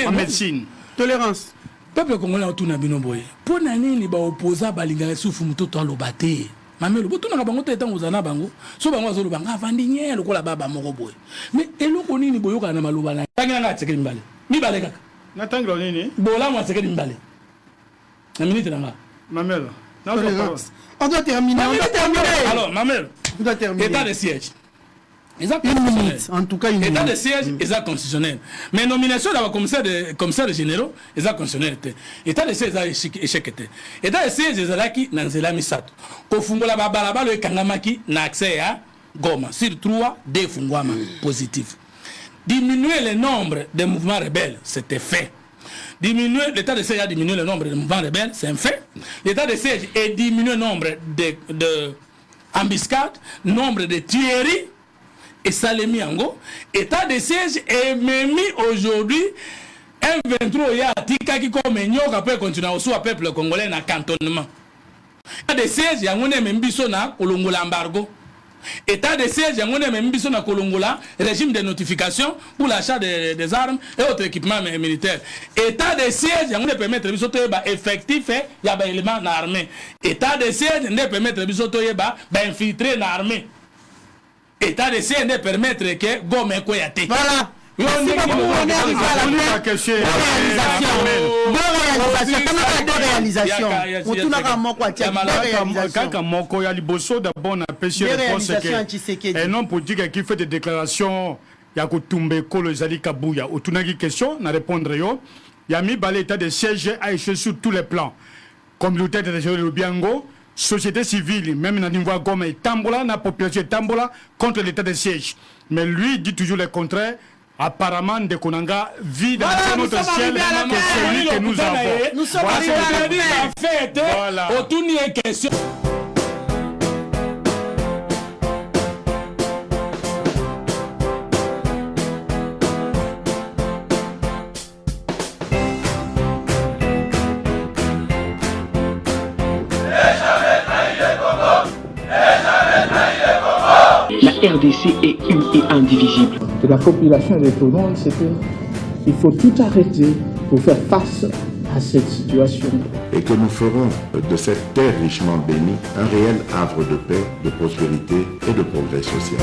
en médecine. Tolérance. Peuple congolais a tout nabino boy. Pour nani ni ba opposa balinga souffle mutoto alobate. Mamelo boto na bango teta ngozana bango. So bango azolo banga vandinye lokola baba moko boy. Mais eloko nini boyoka na maloba na. Tangi nga tsekeli mbale. Mi bale kaka. Na tangi nini? Bola mo tsekeli mbale. Na minute na. Mamelo. On doit terminer. Alors, Mamel, on doit terminer. État de siège. Une minute, en tout cas une minute. État de siège, ils ont constitutionnel. Mais nomination d'un commissaire généraux, ils ont constitutionnel. État de siège, ils ont échec. État de siège, ils ont acquis dans la misato. Kofungola babalaba le kangamaki n'a accès à Goma. Sur 3, des fungwama positifs. Diminuer le nombre de mouvements rebelles, c'était fait. L'état de siège a diminué le nombre de mouvements rebelles, c'est un fait. L'état de siège a diminué le nombre d'embuscades, nombre de tueries, et ça l'a mis en go. L'état de siège est même aujourd'hui un 23 ya tika qui comme nyoka peut continuer au peuple congolais na cantonnement. L'état de siège il y a un même biso na kolongola embargo. État de siège, il y a un Kolongola, régime de notification pour l'achat des armes et autres équipements militaires. État de siège, il y a un permettre effectif et il y a un élément dans l'armée. État de siège, il y a un permettre infiltrer dans l'armée. État de siège, il y a un permettre que Gome Koyate. Voilà. Merci beaucoup, on est arrivé à la réalisation. Un homme politique qui fait des déclarations, il y a Kotumbe Kolo Zali Kabouya. Autunagi question, na répondre yo. Il y a mis l'état de siège à échouer sur tous les plans. Communauté de Biango, société civile, même dans niveau Goma et Tambola, la population Tambola contre l'état de siège. Mais lui dit toujours le contraire. Apparemment, de Konanga vit dans notre ciel que celui que nous avons. Nous sommes arrivés à la fête. Voilà. Autour d'une question. La RDC est une et indivisible. De la population et de tout le monde, c'est qu'il faut tout arrêter pour faire face à cette situation. Et que nous ferons de cette terre richement bénie un réel havre de paix, de prospérité et de progrès social.